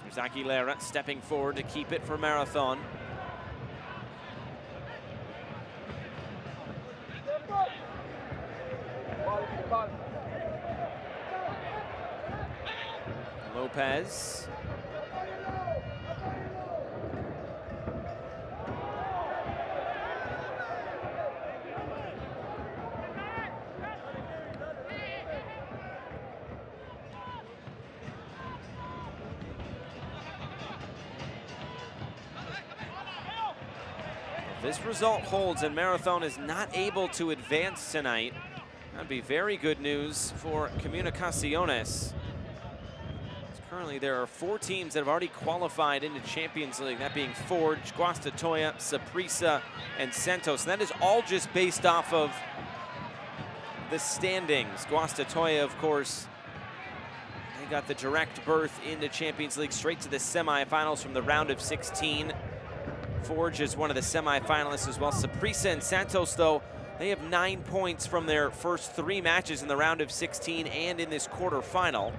Speaker 1: There's Aguilera stepping forward to keep it for Marathon. Lopez. If this result holds and Marathon is not able to advance tonight, that'd be very good news for Comunicaciones. Currently, there are 4 teams that have already qualified into Champions League, that being Forge, Guastatoya, Saprissa, and Santos. And that is all just based off of the standings. Guastatoya, of course, they got the direct berth into Champions League straight to the semifinals from the round of 16. Forge is one of the semifinalists as well. Saprissa and Santos, though, they have 9 points from their first 3 matches in the round of 16 and in this quarterfinal.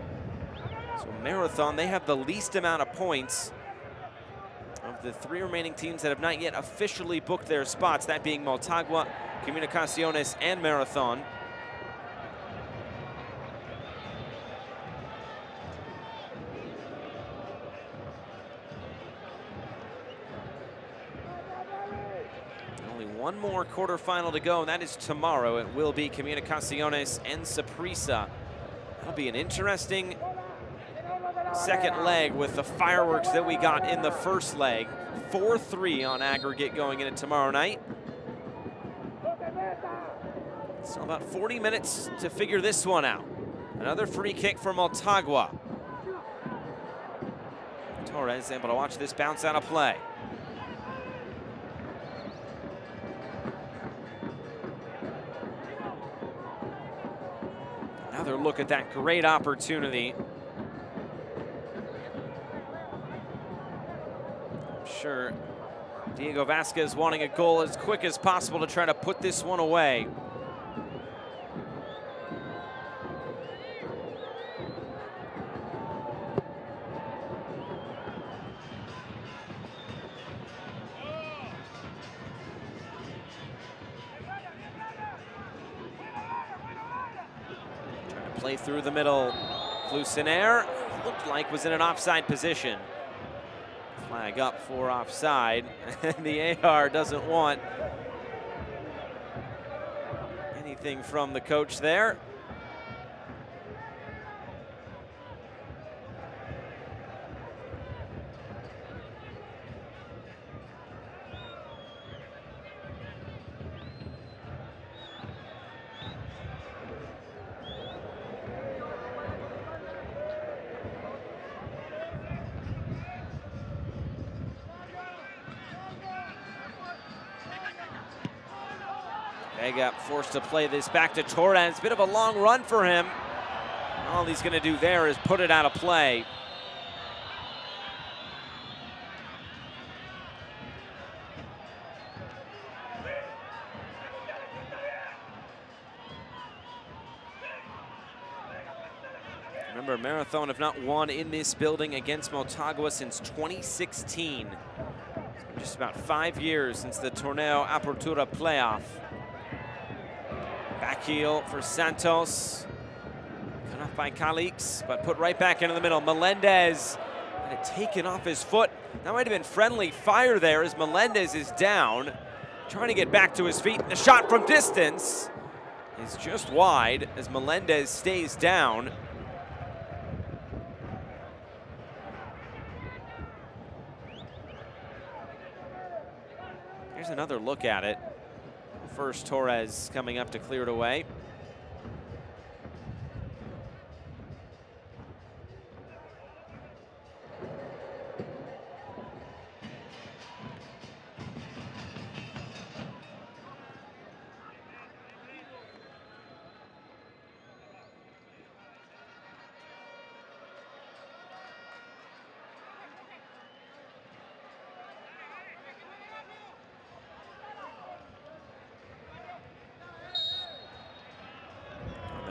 Speaker 1: So Marathon, they have the least amount of points of the 3 remaining teams that have not yet officially booked their spots, that being Motagua, Comunicaciones, and Marathon. Only one more quarterfinal to go, and that is tomorrow. It will be Comunicaciones and Saprissa. That'll be an interesting second leg with the fireworks that we got in the first leg. 4-3 on aggregate going into tomorrow night. Still about 40 minutes to figure this one out. Another free kick for Motagua. Torres able to watch this bounce out of play. look at that great opportunity. I'm sure Diego Vasquez wanting a goal as quick as possible to try to put this one away. Play through the middle. Flusinaire looked like was in an offside position. Flag up for offside. And the AR doesn't want anything from the coach there. Vega forced to play this back to Torres. Bit of a long run for him. All he's going to do there is put it out of play. Remember, Marathon have not won in this building against Motagua since 2016. It's been just about 5 years since the Torneo Apertura playoff. Back heel for Santos. Cut off by Calix, but put right back into the middle. Melendez had it taken off his foot. That might have been friendly fire there as Melendez is down. Trying to get back to his feet. And a shot from distance is just wide as Melendez stays down. Here's another look at it. First, Torres coming up to clear it away.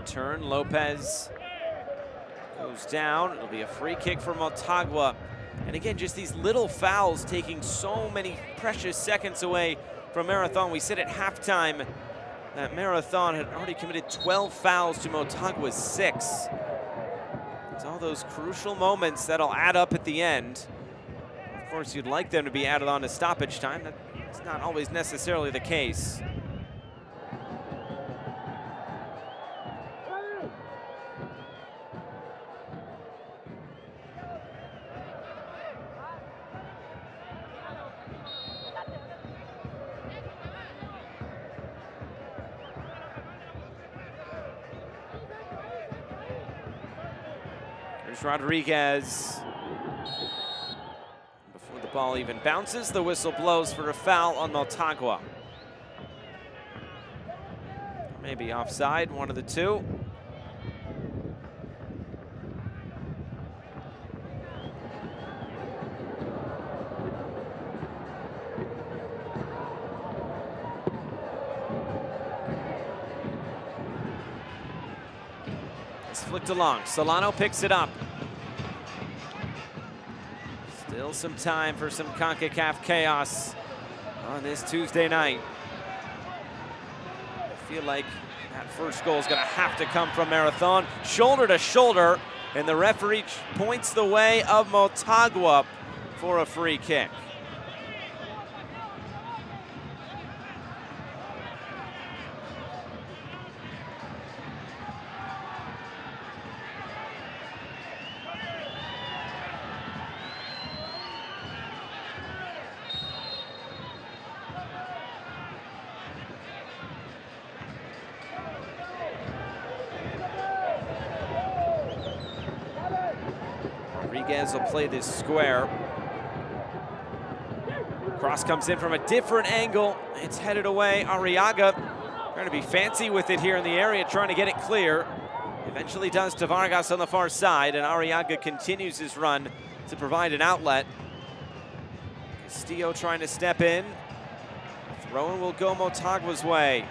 Speaker 1: Turn, Lopez goes down. It'll be a free kick for Motagua. And again, just these little fouls taking so many precious seconds away from Marathon. We said at halftime that Marathon had already committed 12 fouls to Motagua's 6. It's all those crucial moments that'll add up at the end. Of course, you'd like them to be added on to stoppage time. That's not always necessarily the case. Here's Rodriguez. Before the ball even bounces, the whistle blows for a foul on Motagua. Maybe offside, one of the two. It's flicked along. Solano picks it up. Still some time for some CONCACAF chaos on this Tuesday night. I feel like that first goal is going to have to come from Marathon. Shoulder to shoulder, and the referee points the way of Motagua for a free kick. Rodriguez will play this square. Cross comes in from a different angle. It's headed away. Arriaga trying to be fancy with it here in the area, trying to get it clear. Eventually does to Vargas on the far side, and Arriaga continues his run to provide an outlet. Castillo trying to step in. Throw-in will go Motagua's way.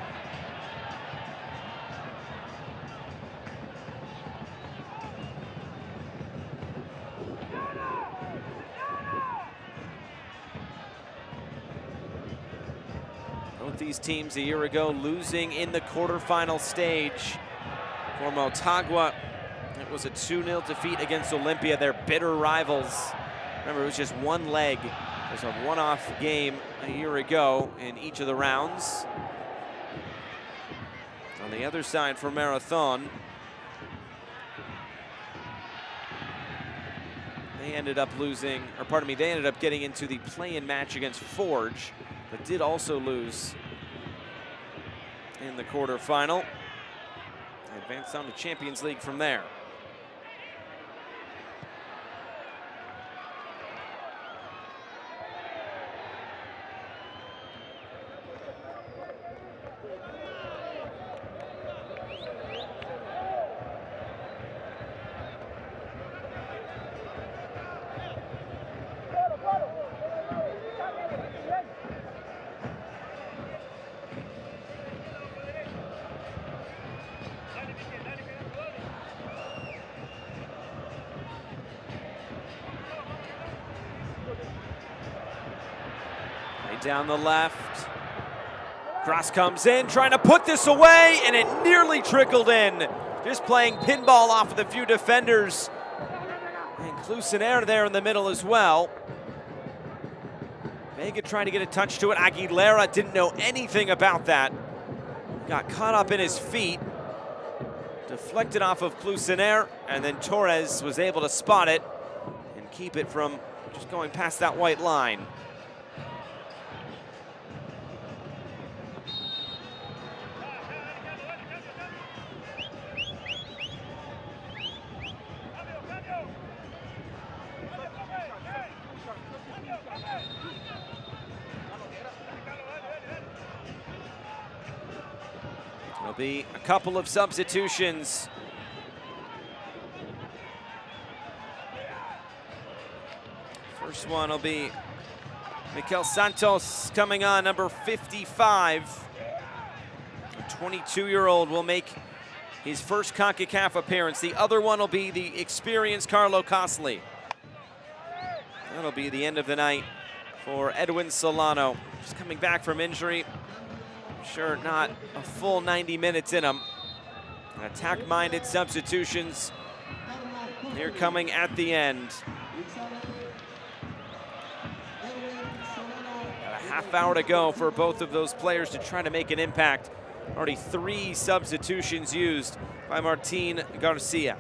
Speaker 1: Both these teams a year ago losing in the quarterfinal stage. For Motagua, it was a 2-0 defeat against Olympia, their bitter rivals. Remember, it was just one leg. It was a one-off game a year ago in each of the rounds. On the other side for Marathon, they ended up losing, or pardon me, they ended up getting into the play-in match against Forge, but did also lose in the quarterfinal. Advanced on to Champions League from there. Down the left. Cross comes in, trying to put this away, and it nearly trickled in. Just playing pinball off of the few defenders. And Clusenaire there in the middle as well. Vega trying to get a touch to it. Aguilera didn't know anything about that. Got caught up in his feet. Deflected off of Clusenaire, and then Torres was able to spot it and keep it from just going past that white line. There'll be a couple of substitutions. First one will be Mikel Santos coming on, number 55. A 22-year-old will make his first CONCACAF appearance. The other one will be the experienced Carlo Costley. That'll be the end of the night for Edwin Solano. Just coming back from injury. Sure, not a full 90 minutes in him. Attack-minded substitutions here coming at the end. Got a half hour to go for both of those players to try to make an impact. Already 3 substitutions used by Martin Garcia.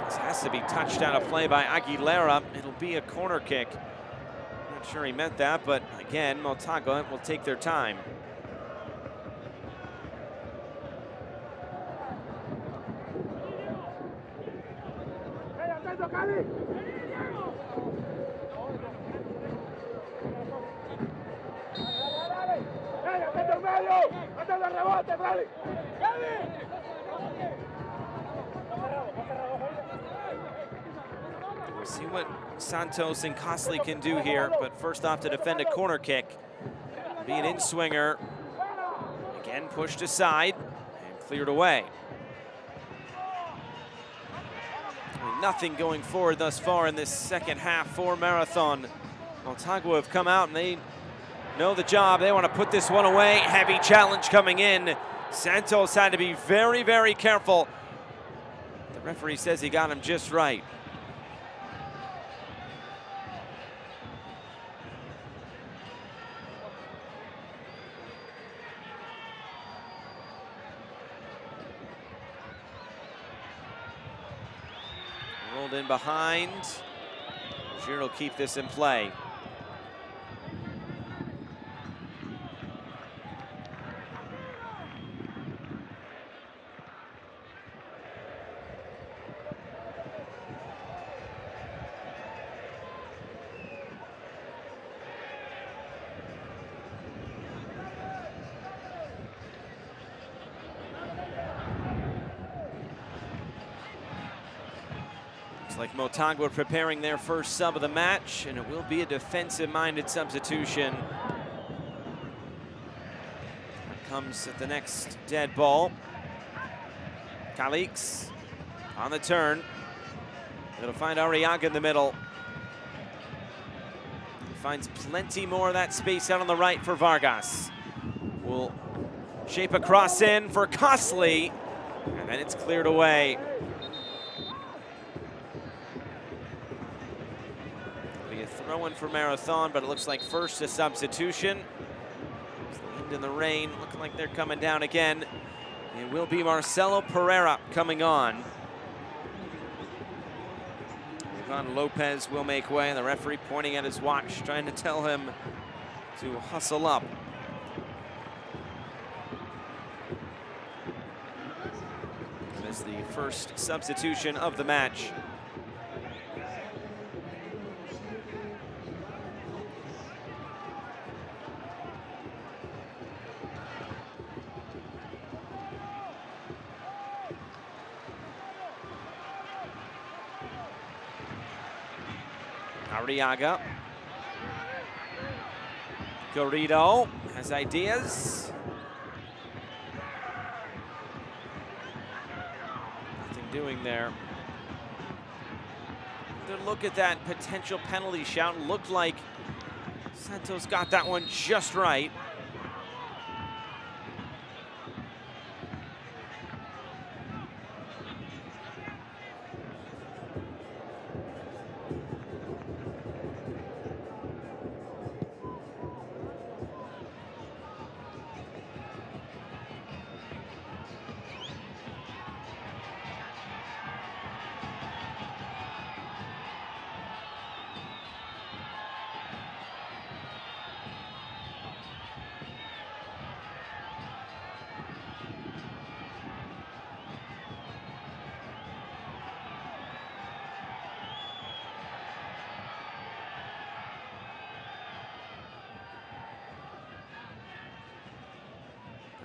Speaker 1: This has to be touched out of play by Aguilera. It'll be a corner kick. Not sure he meant that, but again, Motagua will take their time. We'll see what Santos and Costley can do here, but first off to defend a corner kick. Be an in-swinger. Again, pushed aside and cleared away. Nothing going forward thus far in this second half for Marathon. Motagua have come out and they know the job. They want to put this one away. Heavy challenge coming in. Santos had to be very, very careful. The referee says he got him just right. Rolled in behind. Giroud will keep this in play. like Motagua preparing their first sub of the match, and it will be a defensive-minded substitution. That comes at the next dead ball. Calix on the turn. It'll find Arriaga in the middle. Finds plenty more of that space out on the right for Vargas. Will shape a cross in for Costly, and then it's cleared away. Be a throw-in for Marathon, but it looks like first a substitution. The wind and the rain looking like they're coming down again. It will be Marcelo Pereira coming on. Ivan Lopez will make way, and the referee pointing at his watch, trying to tell him to hustle up. That is the first substitution of the match. Arriaga. Garrido has ideas. Nothing doing there. Good look at that potential penalty shout. Looked like Santos got that one just right.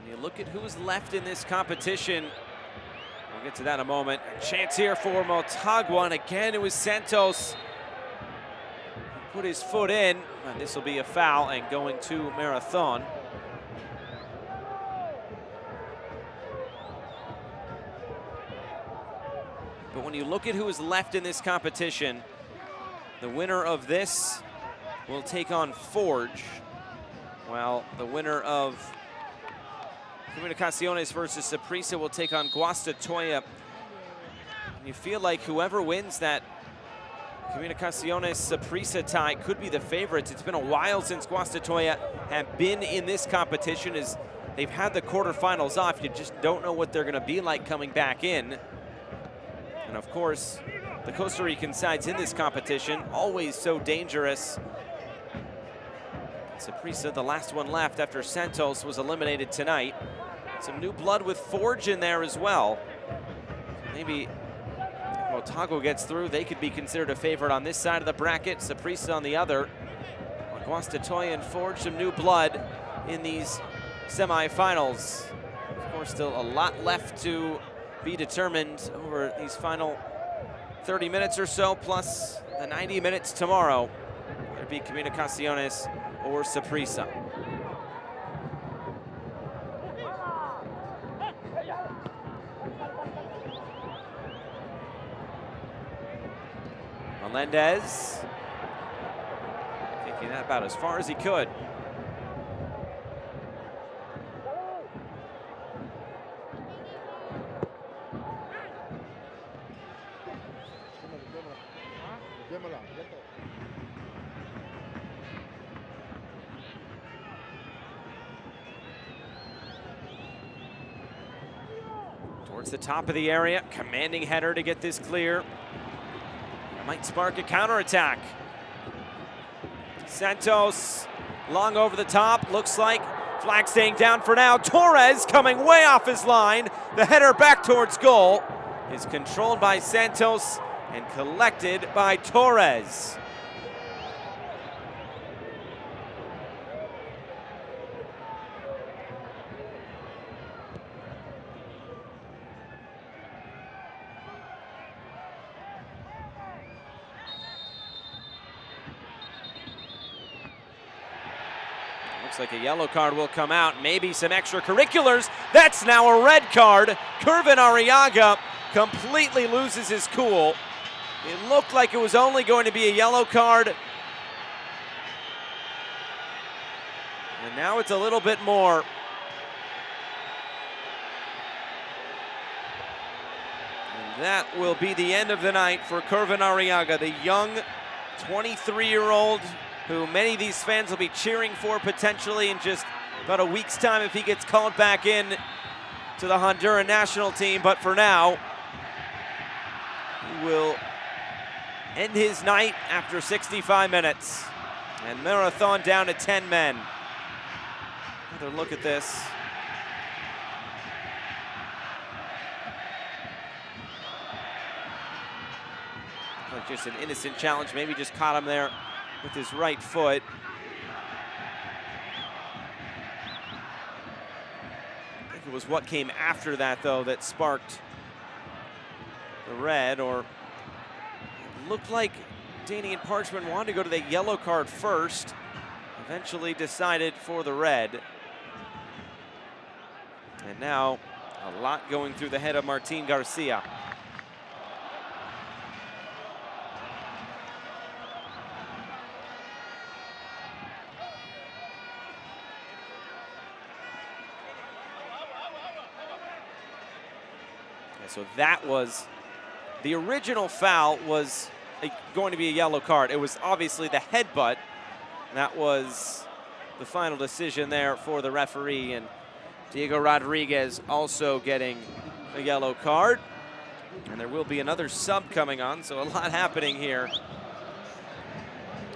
Speaker 1: You look at who's left in this competition. We'll get to that in a moment. A chance here for Motagua, and again it was Santos who put his foot in, and this will be a foul and going to Marathon. But when you look at who is left in this competition, the winner of this will take on Forge, while the winner of Comunicaciones versus Saprissa will take on Guastatoya. You feel like whoever wins that Comunicaciones-Saprissa tie could be the favorites. It's been a while since Guastatoya have been in this competition, as they've had the quarterfinals off. You just don't know what they're going to be like coming back in. And of course, the Costa Rican sides in this competition, always so dangerous. Saprissa, the last one left after Santos was eliminated tonight. Some new blood with Forge in there as well. Maybe if Motagua gets through, they could be considered a favorite on this side of the bracket, Saprissa on the other. Guastatoya and Forge, some new blood in these semifinals. Of course, still a lot left to be determined over these final 30 minutes or so, plus the 90 minutes tomorrow. Whether it be Comunicaciones or Saprissa. Melendez kicking that about as far as he could. Towards the top of the area, commanding header to get this clear. It might spark a counterattack. Santos, long over the top, looks like flag staying down for now. Torres coming way off his line. The header back towards goal is controlled by Santos and collected by Torres. Looks like a yellow card will come out, maybe some extracurriculars. That's now a red card. Kervin Arriaga completely loses his cool. It looked like it was only going to be a yellow card. And now it's a little bit more. And that will be the end of the night for Kervin Arriaga, the young 23-year-old who many of these fans will be cheering for potentially in just about a week's time if he gets called back in to the Honduran national team. But for now, he will end his night after 65 minutes. And Marathon down to 10 men. Another look at this. Like just an innocent challenge, maybe just caught him there with his right foot. I think it was what came after that, though, that sparked the red, or it looked like Danny and Parchman wanted to go to the yellow card first, eventually decided for the red. And now a lot going through the head of Martin Garcia. So that was, the original foul was going to be a yellow card. It was obviously the headbutt. That was the final decision there for the referee, and Diego Rodriguez also getting a yellow card. And there will be another sub coming on, so a lot happening here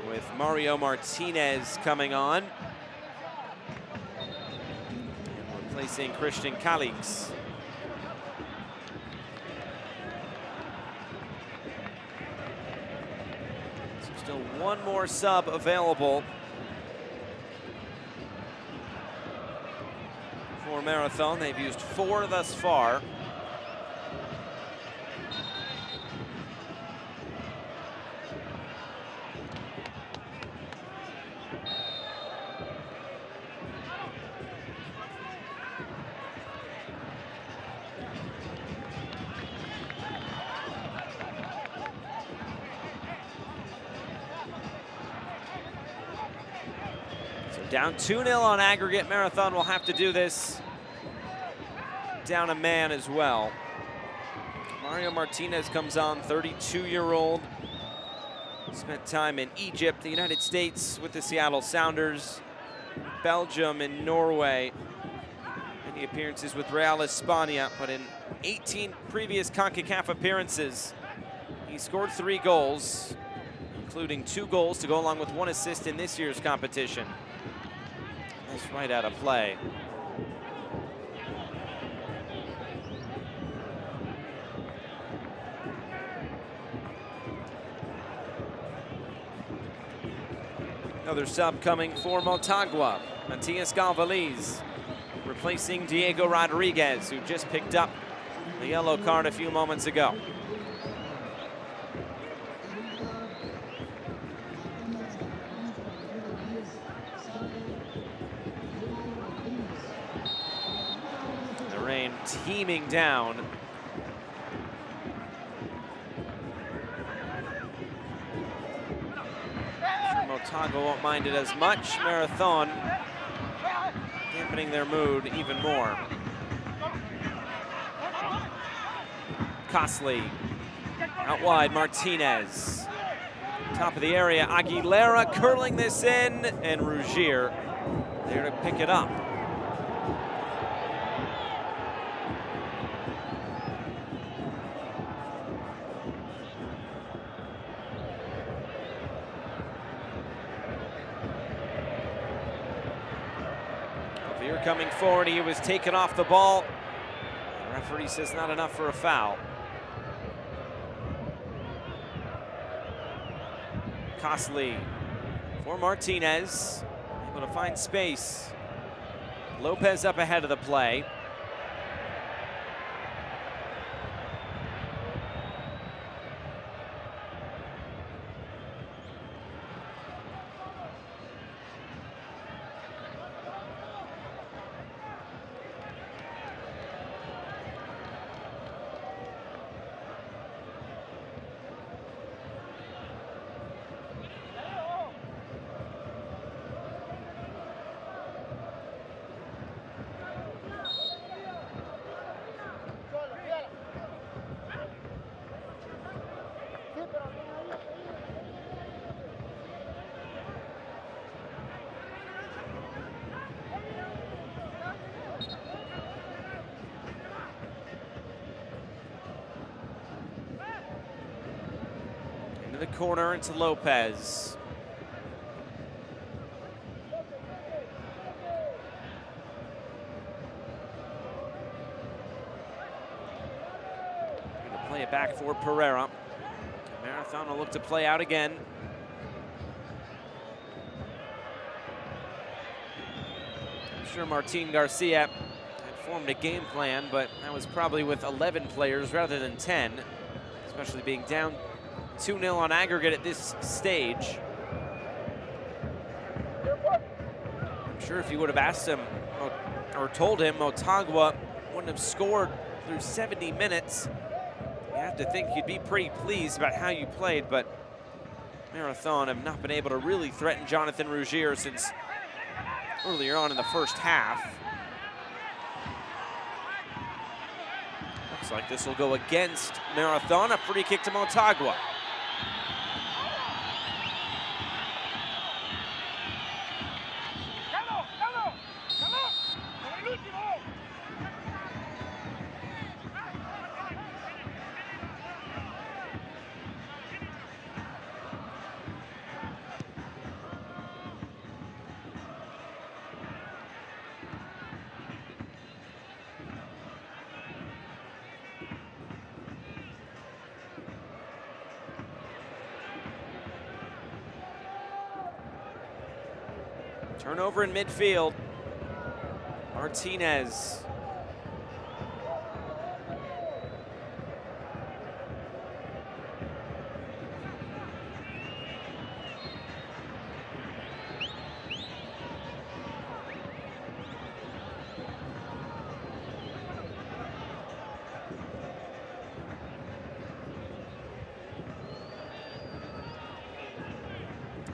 Speaker 1: with Mario Martinez coming on and replacing Christian Calix. Still one more sub available for Marathon. They've used 4 thus far. Down 2-0 on aggregate. Marathon will have to do this down a man as well. Mario Martinez comes on, 32-year-old. Spent time in Egypt, the United States with the Seattle Sounders, Belgium and Norway. Many appearances with Real España, but in 18 previous CONCACAF appearances, he scored 3 goals, including 2 goals to go along with 1 assist in this year's competition. That's right out of play. Another sub coming for Motagua. Matias Galvaliz replacing Diego Rodriguez, who just picked up the yellow card a few moments ago. Teaming down. Motagua won't mind it as much. Marathon dampening their mood even more. Costly out wide, Martinez. Top of the area, Aguilera curling this in, and Rougier there to pick it up. Coming forward, he was taken off the ball. The referee says not enough for a foul. Costly for Martinez, able to find space. Lopez up ahead of the play. the corner into Lopez. Gonna play it back for Pereira. Marathon will look to play out again. I'm sure Martin Garcia had formed a game plan, but that was probably with 11 players rather than 10, especially being down 2-0 on aggregate at this stage. I'm sure if you would have asked him or told him Motagua wouldn't have scored through 70 minutes, you have to think you'd be pretty pleased about how you played, but Marathon have not been able to really threaten Jonathan Rougier since earlier on in the first half. Looks like this will go against Marathon, a free kick to Motagua. Turnover in midfield. Martinez.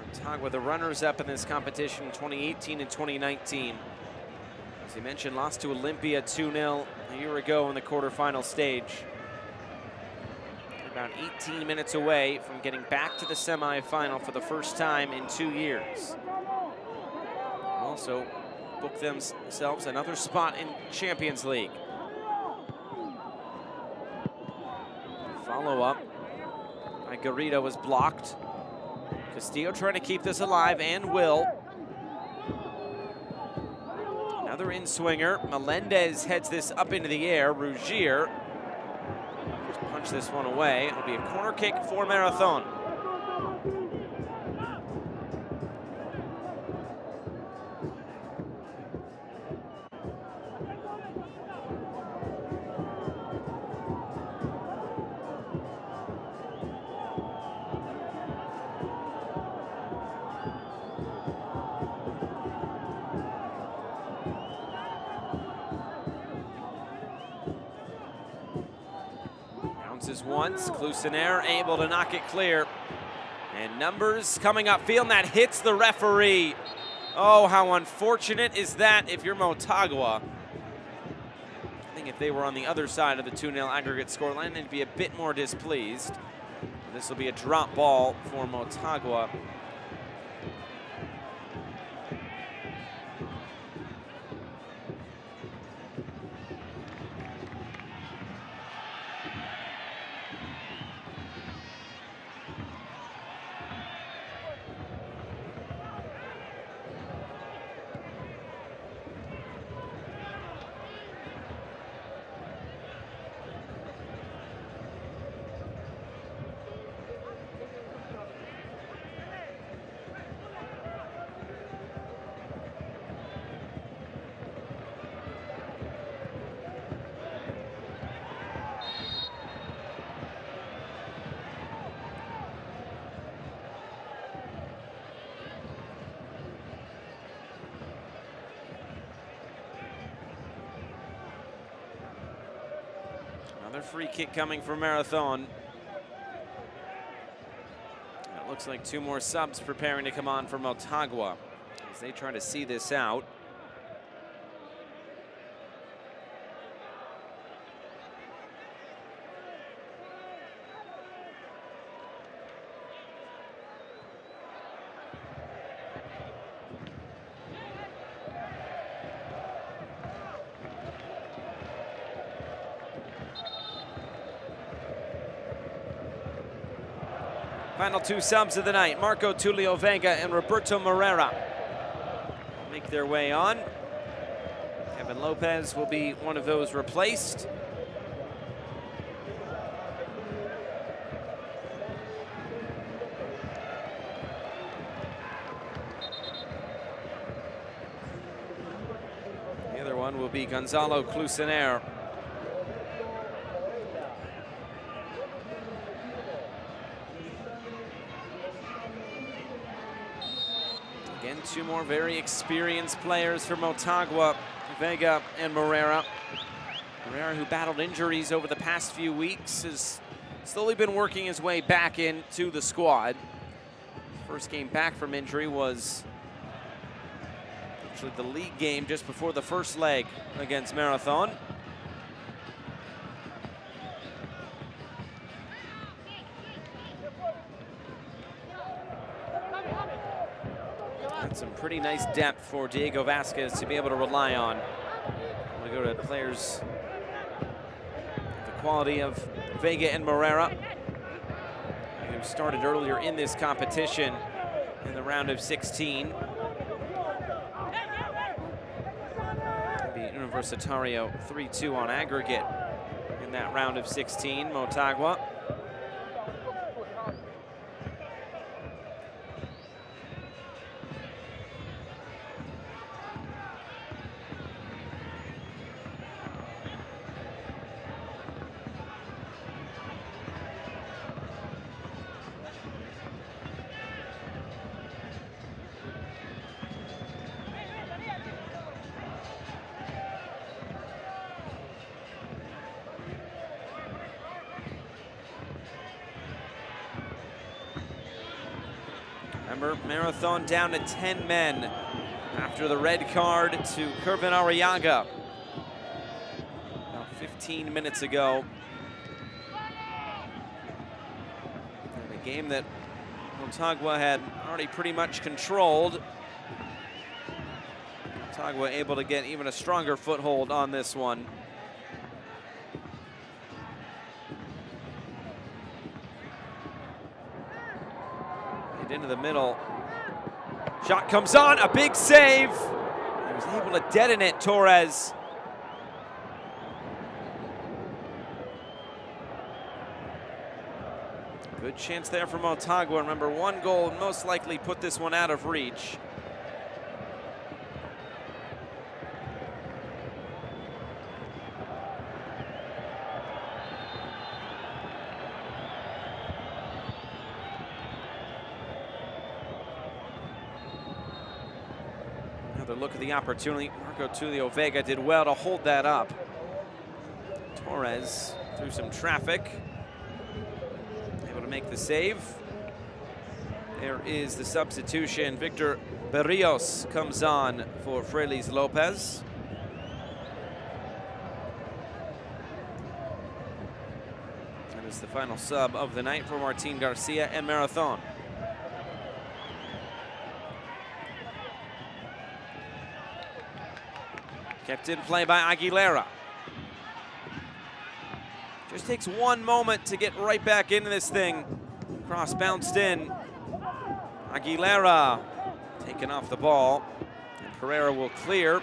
Speaker 1: Motagua, the runners-up in this competition in 2018 and 2019. As you mentioned, lost to Olympia 2-0 a year ago in the quarterfinal stage. About 18 minutes away from getting back to the semifinal for the first time in 2 years. Also booked themselves another spot in Champions League. Follow-up by Garrido was blocked. Castillo trying to keep this alive, and will. Another in-swinger. Melendez heads this up into the air. Rougier just punch this one away. It'll be a corner kick for Marathon. Bounces once, Clusinaire able to knock it clear. And numbers coming upfield, and that hits the referee. Oh, how unfortunate is that if you're Motagua. I think if they were on the other side of the 2-0 aggregate scoreline, they'd be a bit more displeased. This will be a drop ball for Motagua. Another free kick coming for Marathon. It looks like 2 more subs preparing to come on for Motagua as they try to see this out. Final two subs of the night, Marco Tulio Vega and Roberto Moreira make their way on. Kevin Lopez will be one of those replaced. The other one will be Gonzalo Clusener. Again, two more very experienced players for Motagua, Vega and Moreira. Moreira, who battled injuries over the past few weeks, has slowly been working his way back into the squad. First game back from injury was actually the league game just before the first leg against Marathon. Some pretty nice depth for Diego Vasquez to be able to rely on. I'm going to go to players the quality of Vega and Moreira, who started earlier in this competition in the round of 16. The Universitario 3-2 on aggregate in that round of 16, Motagua. Remember, Marathon down to 10 men after the red card to Kervin Arriaga about 15 minutes ago. And a game that Motagua had already pretty much controlled. Motagua able to get even a stronger foothold on this one. Into the middle. Shot comes on, a big save. He was able to deaden it, Torres. Good chance there for Motagua. Remember, one goal would most likely put this one out of reach. Look at the opportunity. Marco Tulio Vega did well to hold that up. Torres through some traffic, able to make the save. There is the substitution. Victor Berrios comes on for Freilis Lopez. That is the final sub of the night for Martin Garcia and Marathon. Kept in play by Aguilera. Just takes one moment to get right back into this thing. Cross bounced in. Aguilera taken off the ball. And Pereira will clear.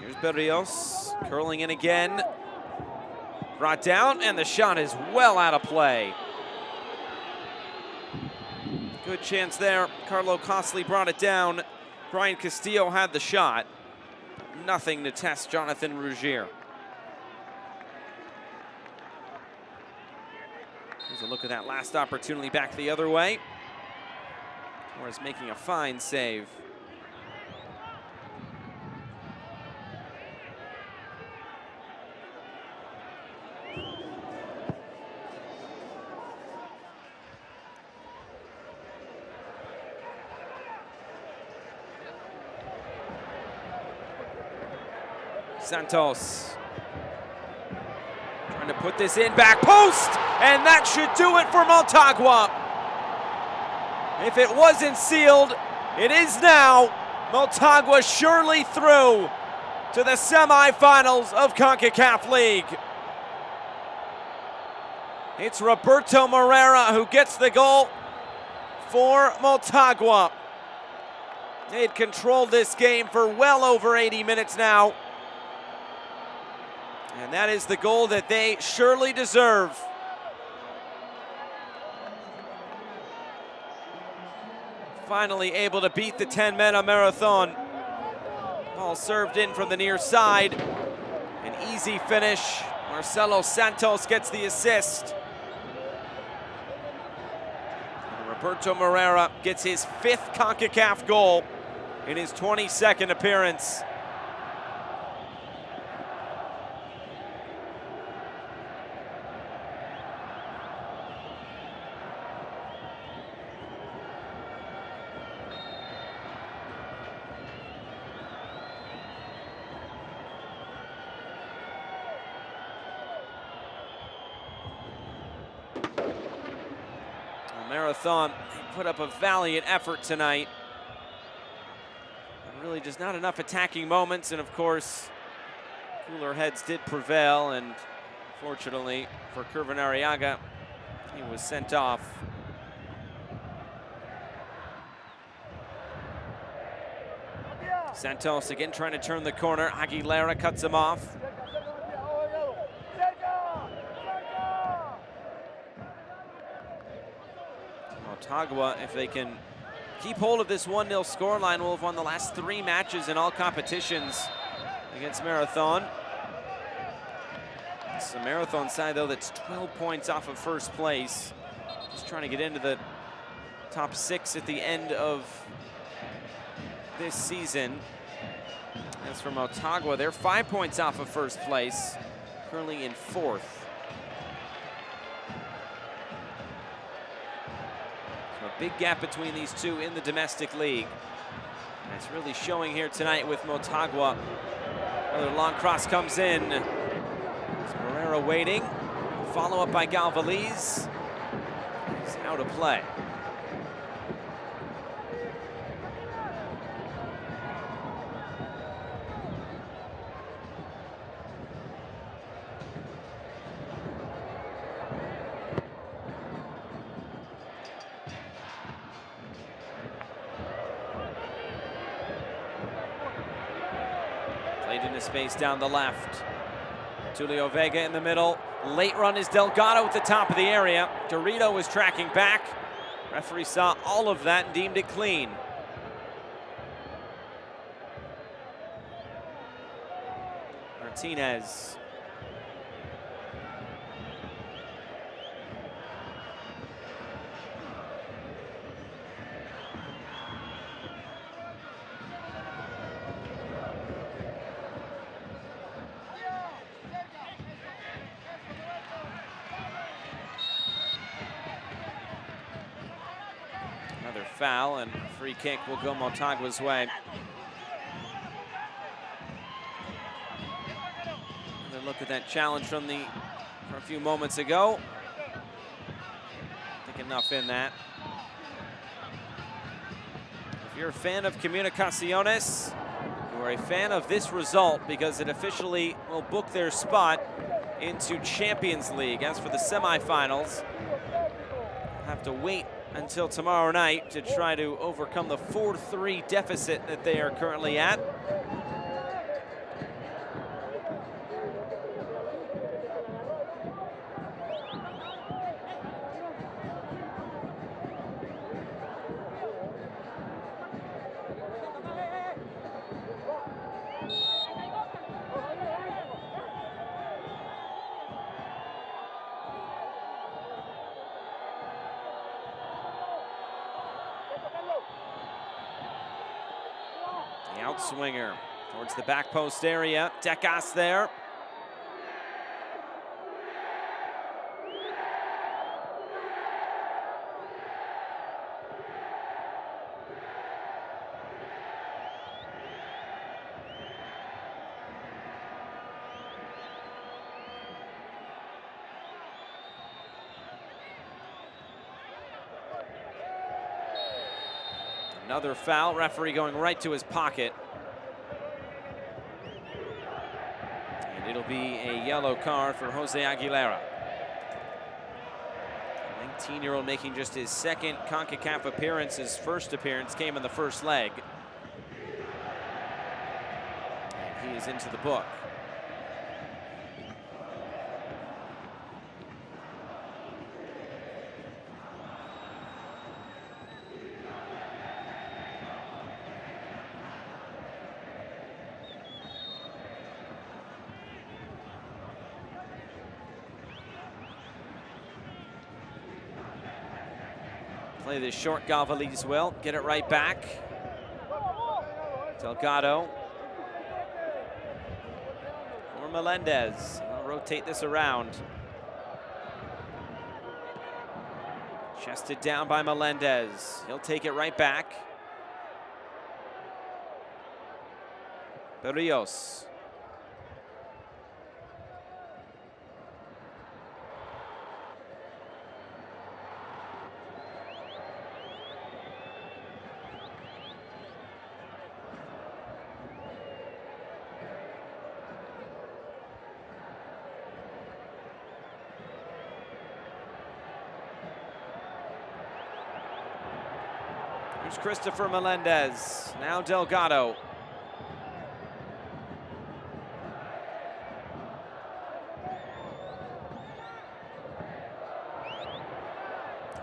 Speaker 1: Here's Berrios curling in again. Brought down, and the shot is well out of play. Good chance there. Carlo Costley brought it down. Brian Castillo had the shot. Nothing to test Jonathan Rougier. Here's a look at that last opportunity back the other way. Torres making a fine save. Santos trying to put this in, back post, and that should do it for Motagua. If it wasn't sealed, it is now. Motagua surely through to the semifinals of CONCACAF League. It's Roberto Moreira who gets the goal for Motagua. They'd controlled this game for well over 80 minutes now. And that is the goal that they surely deserve. Finally able to beat the 10-men on Marathon. Ball served in from the near side. An easy finish. Marcelo Santos gets the assist. And Roberto Moreira gets his 5th CONCACAF goal in his 22nd appearance. Marathon put up a valiant effort tonight. And really just not enough attacking moments, and of course, cooler heads did prevail, and fortunately for Kervin Arriaga, he was sent off. Santos again trying to turn the corner. Aguilera cuts him off. Motagua, if they can keep hold of this 1-0 scoreline, will have won the last 3 matches in all competitions against Marathon. It's a Marathon side, though, that's 12 points off of first place. Just trying to get into the top 6 at the end of this season. As for Motagua, they're 5 points off of first place, currently in 4th. A big gap between these two in the domestic league. And it's really showing here tonight with Motagua. Another long cross comes in. It's Moreira waiting. Follow up by Galvaliz. He's out of play. Played into space down the left. Tulio Vega in the middle. Late run is Delgado at the top of the area. Dorito was tracking back. Referee saw all of that and deemed it clean. Martinez. Another foul, and free kick will go Motagua's way. Another look at that challenge from a few moments ago. I think enough in that. If you're a fan of Comunicaciones, you are a fan of this result because it officially will book their spot into Champions League. As for the semifinals, have to wait until tomorrow night to try to overcome the 4-3 deficit that they are currently at. The outswinger towards the back post area. Decas there. Another foul, referee going right to his pocket. And it'll be a yellow card for Jose Aguilera. 18-year-old making just his second CONCACAF appearance. His first appearance came in the first leg. And he is into the book. Play this short, Galvalides will get it right back. Delgado. Or Melendez. I'll rotate this around. Chested down by Melendez. He'll take it right back. Berrios. Here's Christopher Melendez, now Delgado.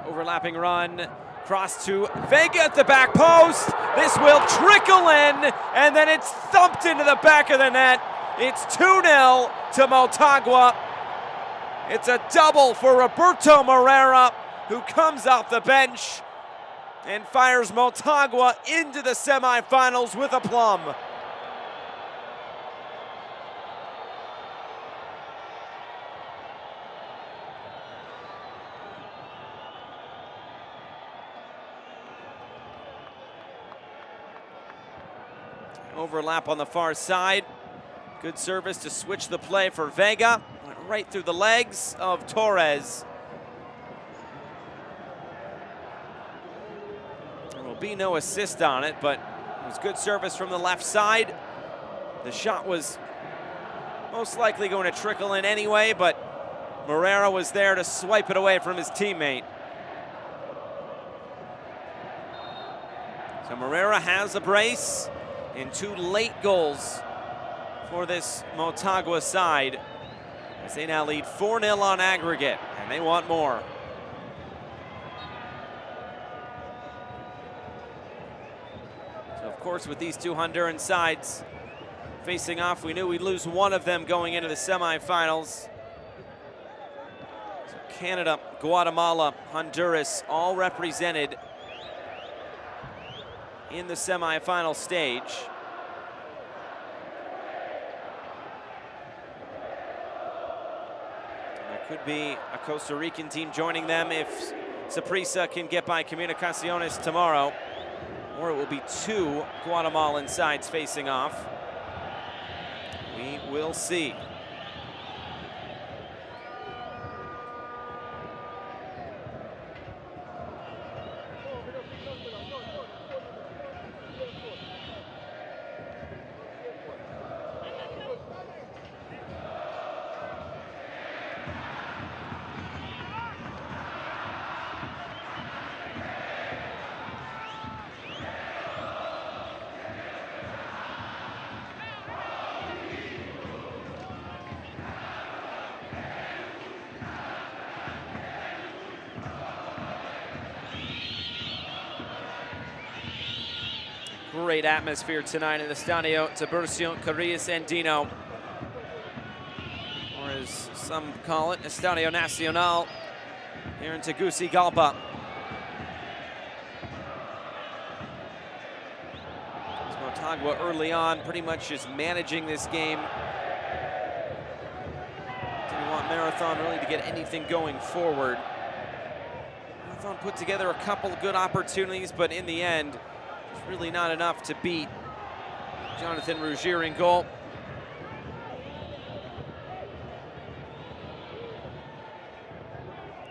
Speaker 1: Overlapping run, cross to Vega at the back post. This will trickle in, and then it's thumped into the back of the net. It's 2-0 to Motagua. It's a double for Roberto Moreira, who comes off the bench and fires Motagua into the semifinals with aplomb. Overlap on the far side. Good service to switch the play for Vega. Went right through the legs of Torres. Be no assist on it, but it was good service from the left side. The shot was most likely going to trickle in anyway, but Moreira was there to swipe it away from his teammate. So Moreira has a brace and 2 late goals for this Motagua side, as they now lead 4-0 on aggregate, and they want more. Of course, with these two Honduran sides facing off, we knew we'd lose one of them going into the semifinals. So Canada, Guatemala, Honduras, all represented in the semifinal stage. And there could be a Costa Rican team joining them if Saprissa can get by Comunicaciones tomorrow. Or it will be 2 Guatemalan sides facing off. We will see. Great atmosphere tonight in the Estadio Tiburcio Carillas Andino, or as some call it, Estadio Nacional, here in Tegucigalpa. Motagua early on pretty much is managing this game. Didn't want Marathon really to get anything going forward. Marathon put together a couple of good opportunities, but in the end, really not enough to beat Jonathan Rougier in goal.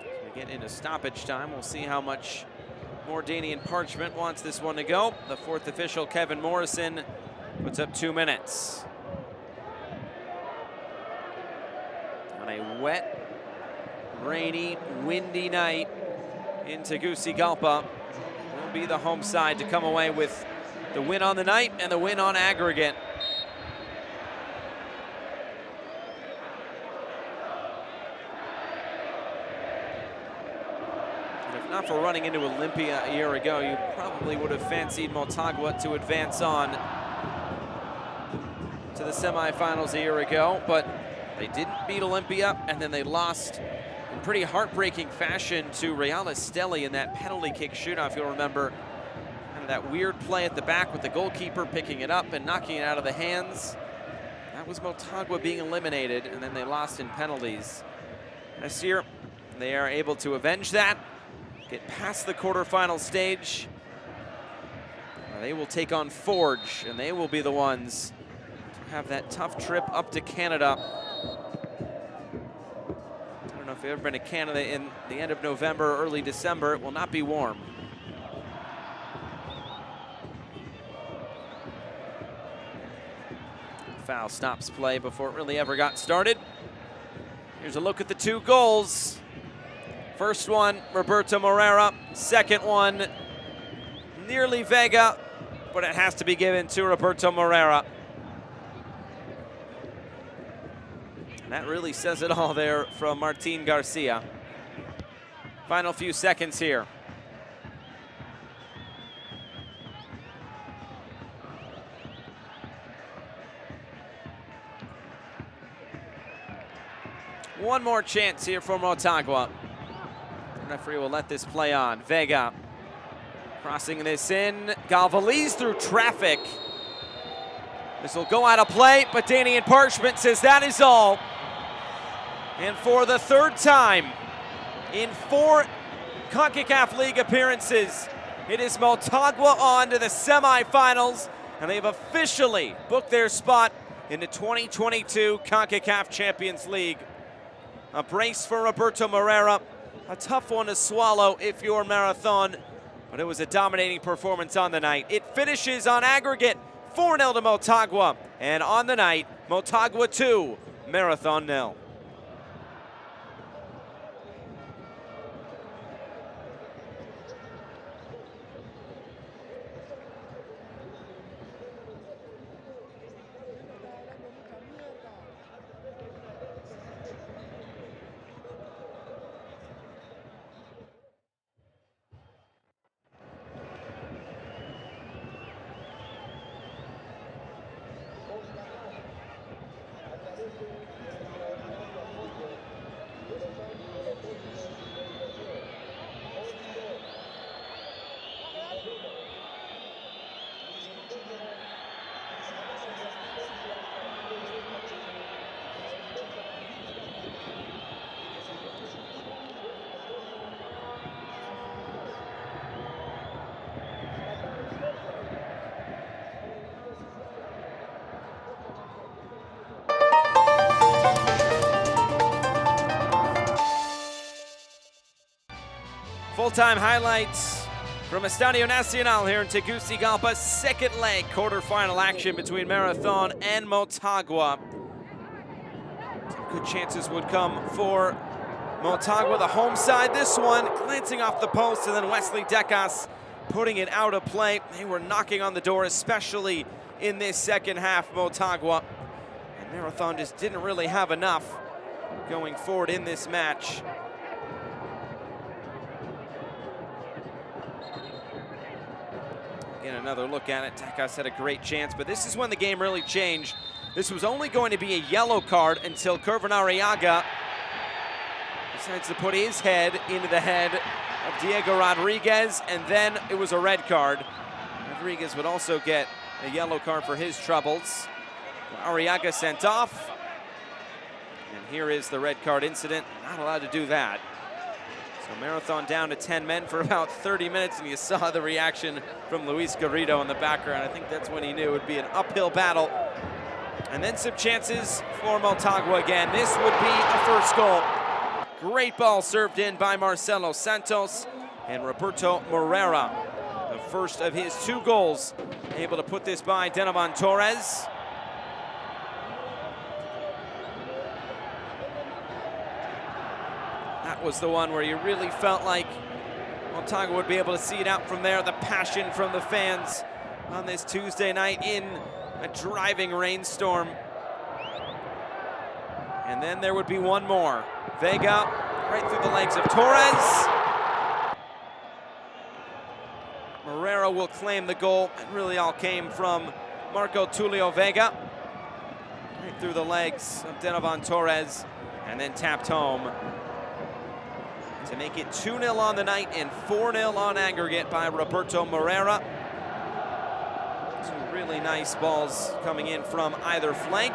Speaker 1: As we get into stoppage time, we'll see how much more Danian Parchment wants this one to go. The 4th official, Kevin Morrison, puts up 2 minutes. On a wet, rainy, windy night in Tegucigalpa will be the home side to come away with the win on the night and the win on aggregate. And if not for running into Olympia a year ago, you probably would have fancied Motagua to advance on to the semifinals a year ago, but they didn't beat Olympia, and then they lost in pretty heartbreaking fashion to Real Esteli in that penalty kick shootout, if you'll remember. And that weird play at the back with the goalkeeper picking it up and knocking it out of the hands. That was Motagua being eliminated, and then they lost in penalties. This year, they are able to avenge that, get past the quarterfinal stage. They will take on Forge, and they will be the ones to have that tough trip up to Canada. I don't know if you've ever been to Canada in the end of November or early December. It will not be warm. Foul stops play before it really ever got started. Here's a look at the two goals. First one, Roberto Moreira. Second one, nearly Vega, but it has to be given to Roberto Moreira. And that really says it all there from Martin Garcia. Final few seconds here. One more chance here for Motagua. The referee will let this play on. Vega crossing this in. Galvaliz through traffic. This will go out of play, but Danian Parchment says that is all. And for the third time in 4 CONCACAF League appearances, it is Motagua on to the semifinals, and they've officially booked their spot in the 2022 CONCACAF Champions League. A brace for Roberto Moreira, a tough one to swallow if you're Marathon, but it was a dominating performance on the night. It finishes on aggregate 4-0 to Motagua, and on the night, Motagua 2, Marathon 0. Full-time highlights from Estadio Nacional here in Tegucigalpa. Second leg quarterfinal action between Marathon and Motagua. Some good chances would come for Motagua, the home side. This one glancing off the post, and then Wesley Decas putting it out of play. They were knocking on the door, especially in this second half, Motagua. And Marathon just didn't really have enough going forward in this match. Again, another look at it. Decas had a great chance, but this is when the game really changed. This was only going to be a yellow card until Kervin Arriaga decides to put his head into the head of Diego Rodriguez, and then it was a red card. Rodriguez would also get a yellow card for his troubles. Arriaga sent off, and here is the red card incident. Not allowed to do that. So Marathon down to 10 men for about 30 minutes, and you saw the reaction from Luis Garrido in the background. I think that's when he knew it would be an uphill battle. And then some chances for Motagua again. This would be a first goal. Great ball served in by Marcelo Santos, and Roberto Moreira, the first of his 2 goals, able to put this by Denovan Torres. That was the one where you really felt like Motagua would be able to see it out from there. The passion from the fans on this Tuesday night in a driving rainstorm. And then there would be one more. Vega right through the legs of Torres. Morera will claim the goal. It really all came from Marco Tulio Vega. Right through the legs of Denovan Torres, and then tapped home to make it 2-0 on the night and 4-0 on aggregate by Roberto Morera. Two really nice balls coming in from either flank.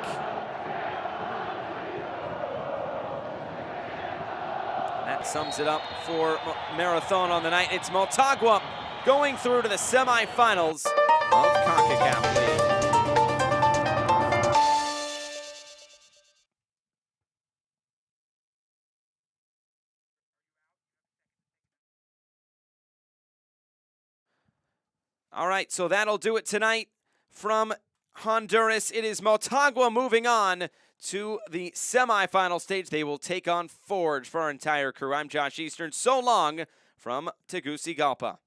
Speaker 1: That sums it up for Marathon on the night. It's Motagua going through to the semifinals of Concacaf League. All right, so that'll do it tonight from Honduras. It is Motagua moving on to the semifinal stage. They will take on Forge. For our entire crew, I'm Josh Eastern. So long from Tegucigalpa.